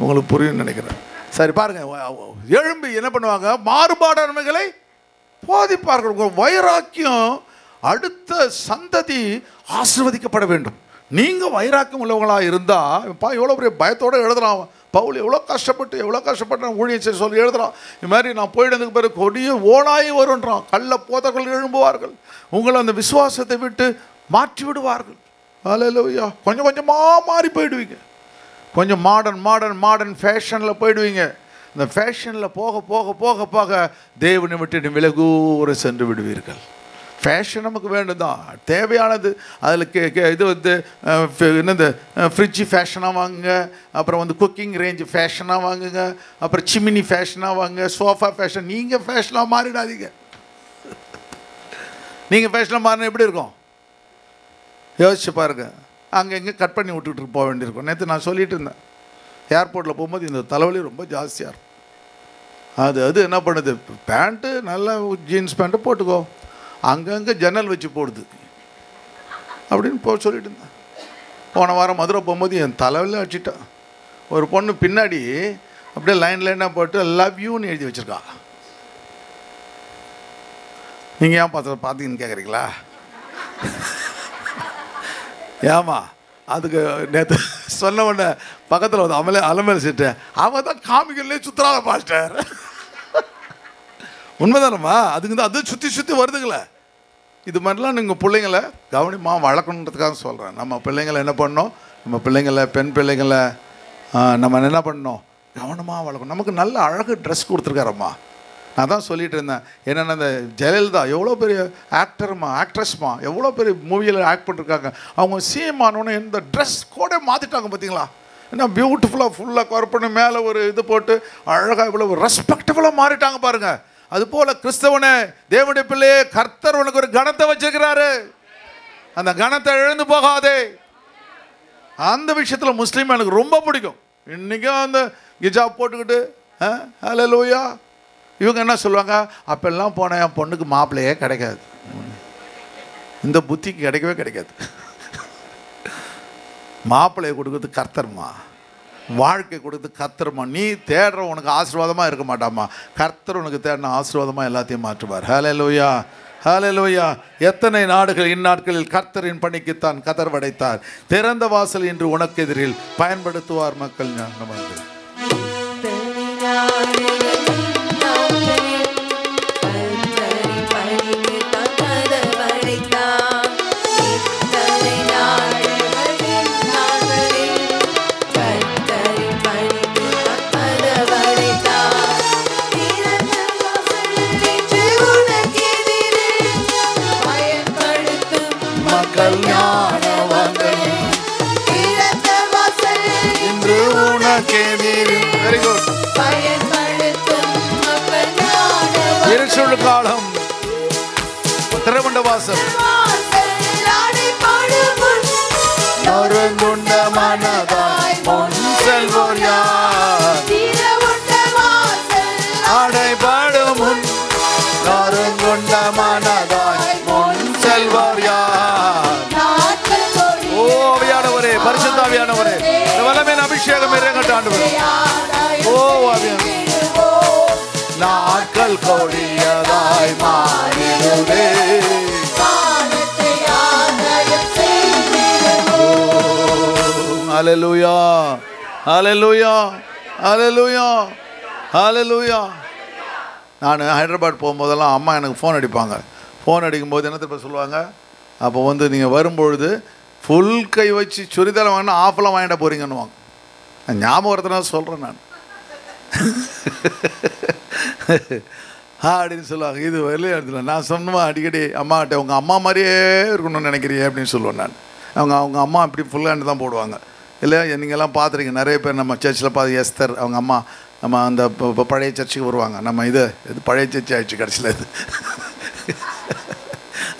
உங்களுக்கு புரியும்னு நினைக்கிறேன். சரி பாருங்கள், எழும்பி என்ன பண்ணுவாங்க? மாறுபாடானவைகளை போதிப்பார்கள். உங்கள் வைராக்கியம் அடுத்த சந்ததி ஆசீர்வதிக்கப்பட வேண்டும். நீங்கள் வைராக்கியம் உள்ளவங்களாக இருந்தால், எவ்வளோ பெரிய பயத்தோடு எழுதுறான் பவுல், எவ்வளோ கஷ்டப்பட்டு ஊழியம் செய்ய சொல்லி எழுதுறான். இது மாதிரி நான் போயிடுறதுக்கு பிறகு கொடிய ஓனாய் வருன்றான். கள்ள போதர்கள் எழும்புவார்கள், உங்களை அந்த விசுவாசத்தை விட்டு மாற்றி விடுவார்கள். ஹல்லேலூயா. கொஞ்சம் கொஞ்சமாக மாறி போயிடுவீங்க. கொஞ்சம் மாடர்ன் ஃபேஷனில் போயிடுவீங்க. இந்த ஃபேஷனில் போக போக போக போக தேவனை விட்டு விலகூர சென்று விடுவீர்கள். ஃபேஷன் நமக்கு வேண்டும் தான், தேவையானது. அதில் இது வந்து என்னது, ஃப்ரிட்ஜு ஃபேஷனாக வாங்குங்க, அப்புறம் வந்து குக்கிங் ரேஞ்சு ஃபேஷனாக வாங்குங்க, அப்புறம் சிமினி ஃபேஷனாக வாங்குங்க, சோஃபா ஃபேஷன். நீங்கள் ஃபேஷனாக மாறிடாதீங்க. நீங்கள் ஃபேஷனாக மாறினா எப்படி இருக்கும் யோசிச்சு பாருங்கள். அங்கே எங்கே கட் பண்ணி விட்டுக்கிட்டு போக வேண்டியிருக்கும். நேற்று நான் சொல்லிகிட்டு இருந்தேன், ஏர்போர்ட்டில் போகும்போது இந்த தலைவலி ரொம்ப ஜாஸ்தியாக இருக்கும். அது என்ன பண்ணுது, பேண்ட்டு நல்லா ஜீன்ஸ் பேண்ட்டு போட்டுக்கோ, அங்கங்கே ஜன்னல் வச்சு போடுது அப்படின்னு சொல்லிட்டு இருந்தேன். போன வாரம் மதுரை போகும்போது என் தலைவலில் அடிச்சிட்டேன். ஒரு பொண்ணு பின்னாடி அப்படியே லைனாக போட்டு லவ் யூன்னு எழுதி வச்சுருக்கா. நீங்கள் ஏன் பார்த்தீங்கன்னு கேட்குறீங்களா? ஏமா அதுக்கு நேற்று சொன்ன உடனே பக்கத்தில் வந்து அலமேல சிட்டு அவன் தான் காமிக்கலே சுற்றுறாங்க பாஸ்டர். உண்மைதானம்மா? அதுக்கு தான் அது சுற்றி வருதுங்களே. இது மாதிரிலாம் நீங்கள் பிள்ளைங்களை கவனிமாக வளர்க்கணுன்றதுக்காக சொல்கிறேன். நம்ம பிள்ளைங்களை என்ன பண்ணணும், நம்ம பிள்ளைங்களை பெண் பிள்ளைங்களை நம்ம என்ன பண்ணணும், கவனமாக வளர்க்கணும். நமக்கு நல்ல அழகு ட்ரெஸ் கொடுத்துருக்காரம்மா. நான் தான் சொல்லிகிட்டு இருந்தேன், என்னென்ன இந்த ஜெயலலிதா எவ்வளோ பெரிய ஆக்ட்ரஸ்மா எவ்வளோ பெரிய மூவியில் ஆக்ட் பண்ணிருக்காங்க. அவங்க சிஎம் ஆனோன்னு இந்த ட்ரெஸ் கூட மாற்றிட்டாங்க பார்த்தீங்களா? ஏன்னா பியூட்டிஃபுல்லாக ஃபுல்லாக கவர் பண்ணி மேலே ஒரு இது போட்டு அழகாக இவ்வளோ ரெஸ்பெக்டபுளாக மாறிட்டாங்க பாருங்கள். அதுபோல் கிறிஸ்தவனே, தேவனுடைய பிள்ளையே, கர்த்தர் உனக்கு ஒரு கணத்தை வச்சிருக்கிறாரு. அந்த கணத்தை எழுந்து போகாதே. அந்த விஷயத்தில் முஸ்லீம் எனக்கு ரொம்ப பிடிக்கும். இன்றைக்கும் அந்த ஹிஜாப் போட்டுக்கிட்டு ஹல்லேலூயா. இவங்க என்ன சொல்லுவாங்க, அப்பெல்லாம் போனால் என் பொண்ணுக்கு மாப்பிள்ளையே கிடைக்காது. இந்த புத்திக்கு கிடைக்கவே கிடைக்காது. மாப்பிள்ளையை கொடுக்குறது கர்த்தர்மா, வாழ்க்கை கொடுத்து கர்த்தர்மா. நீ தேடுற உனக்கு ஆசீர்வாதமாக இருக்க மாட்டாமா, கர்த்தர் உனக்கு தேடின ஆசீர்வாதமாக எல்லாத்தையும் மாற்றுவார். ஹல்லேலூயா, ஹல்லேலூயா. எத்தனை நாடுகள் இந்நாட்களில் கர்த்தரின் பணிக்குத்தான் கதர் வடைத்தார். திறந்த வாசல் இன்று உனக்கு எதிரில் பயன்படுத்துவார் மக்கள். காலம் திறவுண்ட வாசல் நொறுங்குண்ட மனதாய் முன் செல்வோர் யார்? அடைபடும் முன் நொறுங்குண்ட மனதாய் முன் செல்வோர் யார்? ஓவியானவரே, பரிசுத்தாவியானவரே, வல்லமையின் அபிஷேகம் இறங்கட்டும் ஆண்டவரே. ஓ ஆவியானவரே, நாட்கள் கொடியதாய் மாறிடுவே. ஹல்லேலூயா, ஹல்லேலூயா, ஹல்லேலூயா, ஹல்லேலூயா. நான் ஹைதராபாத் போகும்போதெல்லாம் அம்மா எனக்கு ஃபோன் அடிப்பாங்க. ஃபோன் அடிக்கும்போது என்ன திரும்ப சொல்லுவாங்க, அப்போ வந்து நீங்கள் வரும்பொழுது ஃபுல் கை வச்சு சுரிதாரம் வாங்கினா ஆஃபெல்லாம் வாங்கிட்ட போகிறீங்கன்னுவாங்க. ஞாபகத்தினால சொல்கிறேன் நான் அப்படின்னு சொல்லுவாங்க. இது வெளியே இடத்துல நான் சொன்னேன் அடிக்கடி அம்மாகிட்ட, உங்கள் அம்மா மாதிரியே இருக்கணும்னு நினைக்கிறியே அப்படின்னு சொல்லுவேன் நான். அவங்க அம்மா இப்படி ஃபுல் ஹேண்டு தான் போடுவாங்க. இல்லை நீங்கள்லாம் பார்த்துருக்கீங்க, நிறைய பேர் நம்ம சர்ச்சில் பார்த்து எஸ்தர் அவங்க அம்மா நம்ம அந்த பழைய சர்ச்சுக்கு வருவாங்க. நம்ம இது பழைய சர்ச்சு ஆயிடுச்சு கடைசியில் இது.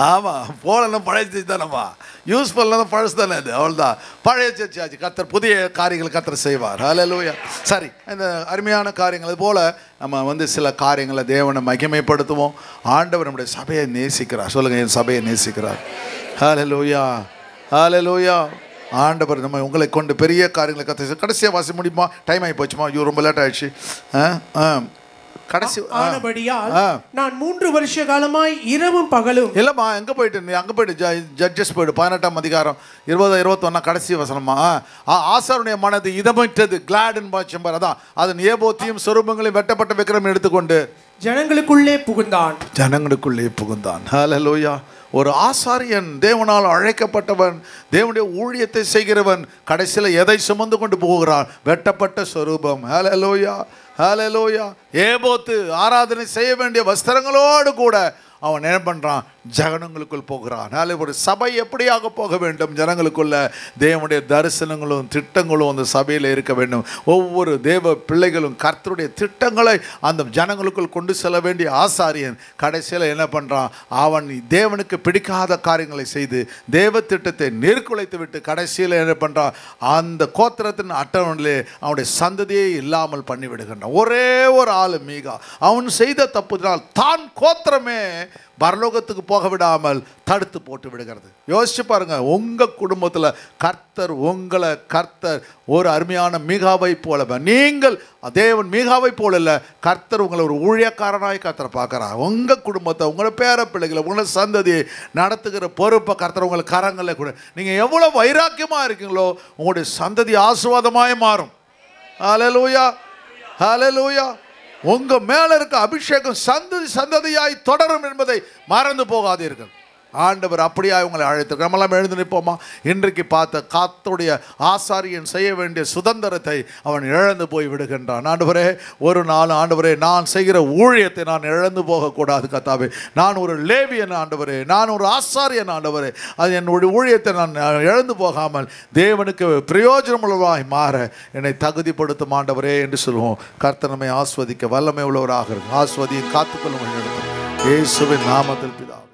ஆமாம், போகலன்னா பழைய சர்ச்சு தானேம்மா, யூஸ் பண்ணலாம் பழசு தானே அது, அவ்வளோதான் பழைய சர்ச்சு ஆச்சு. கர்த்தர் புதிய காரியங்கள் கர்த்தர் செய்வார். ஹல்லேலூயா. சரி, இந்த அருமையான காரியங்கள் அது போல் நம்ம வந்து சில காரியங்களை தேவனை மகிமைப்படுத்துவோம். ஆண்டவர் நம்முடைய சபையை நேசிக்கிறார். சொல்லுங்கள், என் சபையை நேசிக்கிறார். ஹல்லேலூயா, ஹல்லேலூயா. ஆண்டவர் நம்ம உங்களை கொண்டு பெரிய காரியங்களை கடைசியாக வாசி முடியுமா? டைம் ஆகி போச்சுமா? ஐயோ ரொம்ப லேட் ஆயிடுச்சு. கடைசி ஆனபடியால் நான் 3 வருஷ காலமாய் இரவும் பகலும். இல்லைம்மா, எங்கே போயிட்டு நீ அங்கே போயிட்டு ஜட்ஜஸ் போயிட்டு 18ஆம் அதிகாரம் 20-21 கடைசி வசனமா. ஆசாருடைய மனது இதமிட்டது கிளாடுன்னு பாச்சம்பர். அதான் அதன் ஏபோத்தையும் சொரூபங்களையும் வெட்டப்பட்ட விக்கிரம் எடுத்துக்கொண்டு ஜனங்களுக்குள்ளே புகுந்தான். ஜனங்களுக்குள்ளே புகுந்தான். ஹல்லேலூயா. ஒரு ஆசாரியன் தேவனால் அழைக்கப்பட்டவன், தேவனுடைய ஊழியத்தை செய்கிறவன், கடைசியில் எதை சுமந்து கொண்டு போகிறான்? வெட்டப்பட்ட சொரூபம். ஹல்லேலூயா, ஹல்லேலூயா. ஏபோத்து ஆராதனை செய்ய வேண்டிய வஸ்திரங்களோடு கூட அவன் என்ன பண்ணுறான்? ஜனங்களுக்குள் போகிறான். ஒரு சபை எப்படியாக போக வேண்டும்? ஜனங்களுக்குள்ள தேவனுடைய தரிசனங்களும் திட்டங்களும் அந்த சபையில் இருக்க வேண்டும். ஒவ்வொரு தேவ பிள்ளைகளும் கர்த்தருடைய திட்டங்களை அந்த ஜனங்களுக்குள் கொண்டு செல்ல வேண்டிய ஆசாரியன் கடைசியில் என்ன பண்ணுறான்? அவன் தேவனுக்கு பிடிக்காத காரியங்களை செய்து தேவ திட்டத்தை நெருக்குலைத்து விட்டு கடைசியில் என்ன பண்ணுறான்? அந்த கோத்திரத்தின் அட்டவணையிலே அவனுடைய சந்ததியே இல்லாமல் பண்ணிவிடுகின்றான். ஒரே ஒரு ஆள் மீகா, அவன் செய்த தப்புனால் தான் கோத்திரமே பரலோகத்துக்கு போக விடாமல் தடுத்து போட்டு விடுகிறது. யோசிச்சு பாருங்க, உங்கள் குடும்பத்தில் கர்த்தர் ஒரு அருமையான மீகாவை போல, நீங்கள் தேவன் மீகாவை போல இல்லை, கர்த்தர் உங்களை ஒரு ஊழியக்காரனாய் கர்த்தர் பார்க்குறார். உங்கள் குடும்பத்தை, உங்களோட பேர பிள்ளைகளை, உங்களை சந்ததியை நடத்துகிற பொறுப்பை கர்த்தர் உங்களை கரங்களில் கூட. நீங்கள் எவ்வளோ வைராக்கியமாக இருக்கீங்களோ உங்களுடைய சந்ததி ஆசீர்வாதமாய் மாறும். ஹல்லேலூயா, ஹல்லேலூயா. உங்க மேல இருக்க அபிஷேகம் சந்ததியாய் தொடரும் என்பதை மறந்து போகாதீர்கள். ஆண்டவர் அப்படியா உங்களை அழைத்து. நம்மெல்லாம் எழுந்து நிற்போமா? இன்றைக்கு பார்த்த கர்த்தருடைய ஆசாரியன் செய்ய வேண்டிய சுதந்திரத்தை அவன் இழந்து போய் விடுகின்றான். ஆண்டவரே, ஒரு நாள் ஆண்டவரே, நான் செய்கிற ஊழியத்தை நான் இழந்து போகக்கூடாது கர்த்தாவே. நான் ஒரு லேவியன் ஆண்டவரே, நான் ஒரு ஆசாரியன் ஆண்டவரே. அது என்னுடைய ஊழியத்தை நான் இழந்து போகாமல் தேவனுக்கு பிரயோஜனமுள்ளவாய் மாற என்னை தகுதிப்படுத்தும் ஆண்டவரே என்று சொல்லுவோம். கர்த்தர் நம்மை ஆஸ்வதிக்க வல்லமை உள்ளவராக இருக்கும். ஆஸ்வதியை காத்துக்கொள்ளும் இயேசுவின் நாமத்தில் பிதாவே.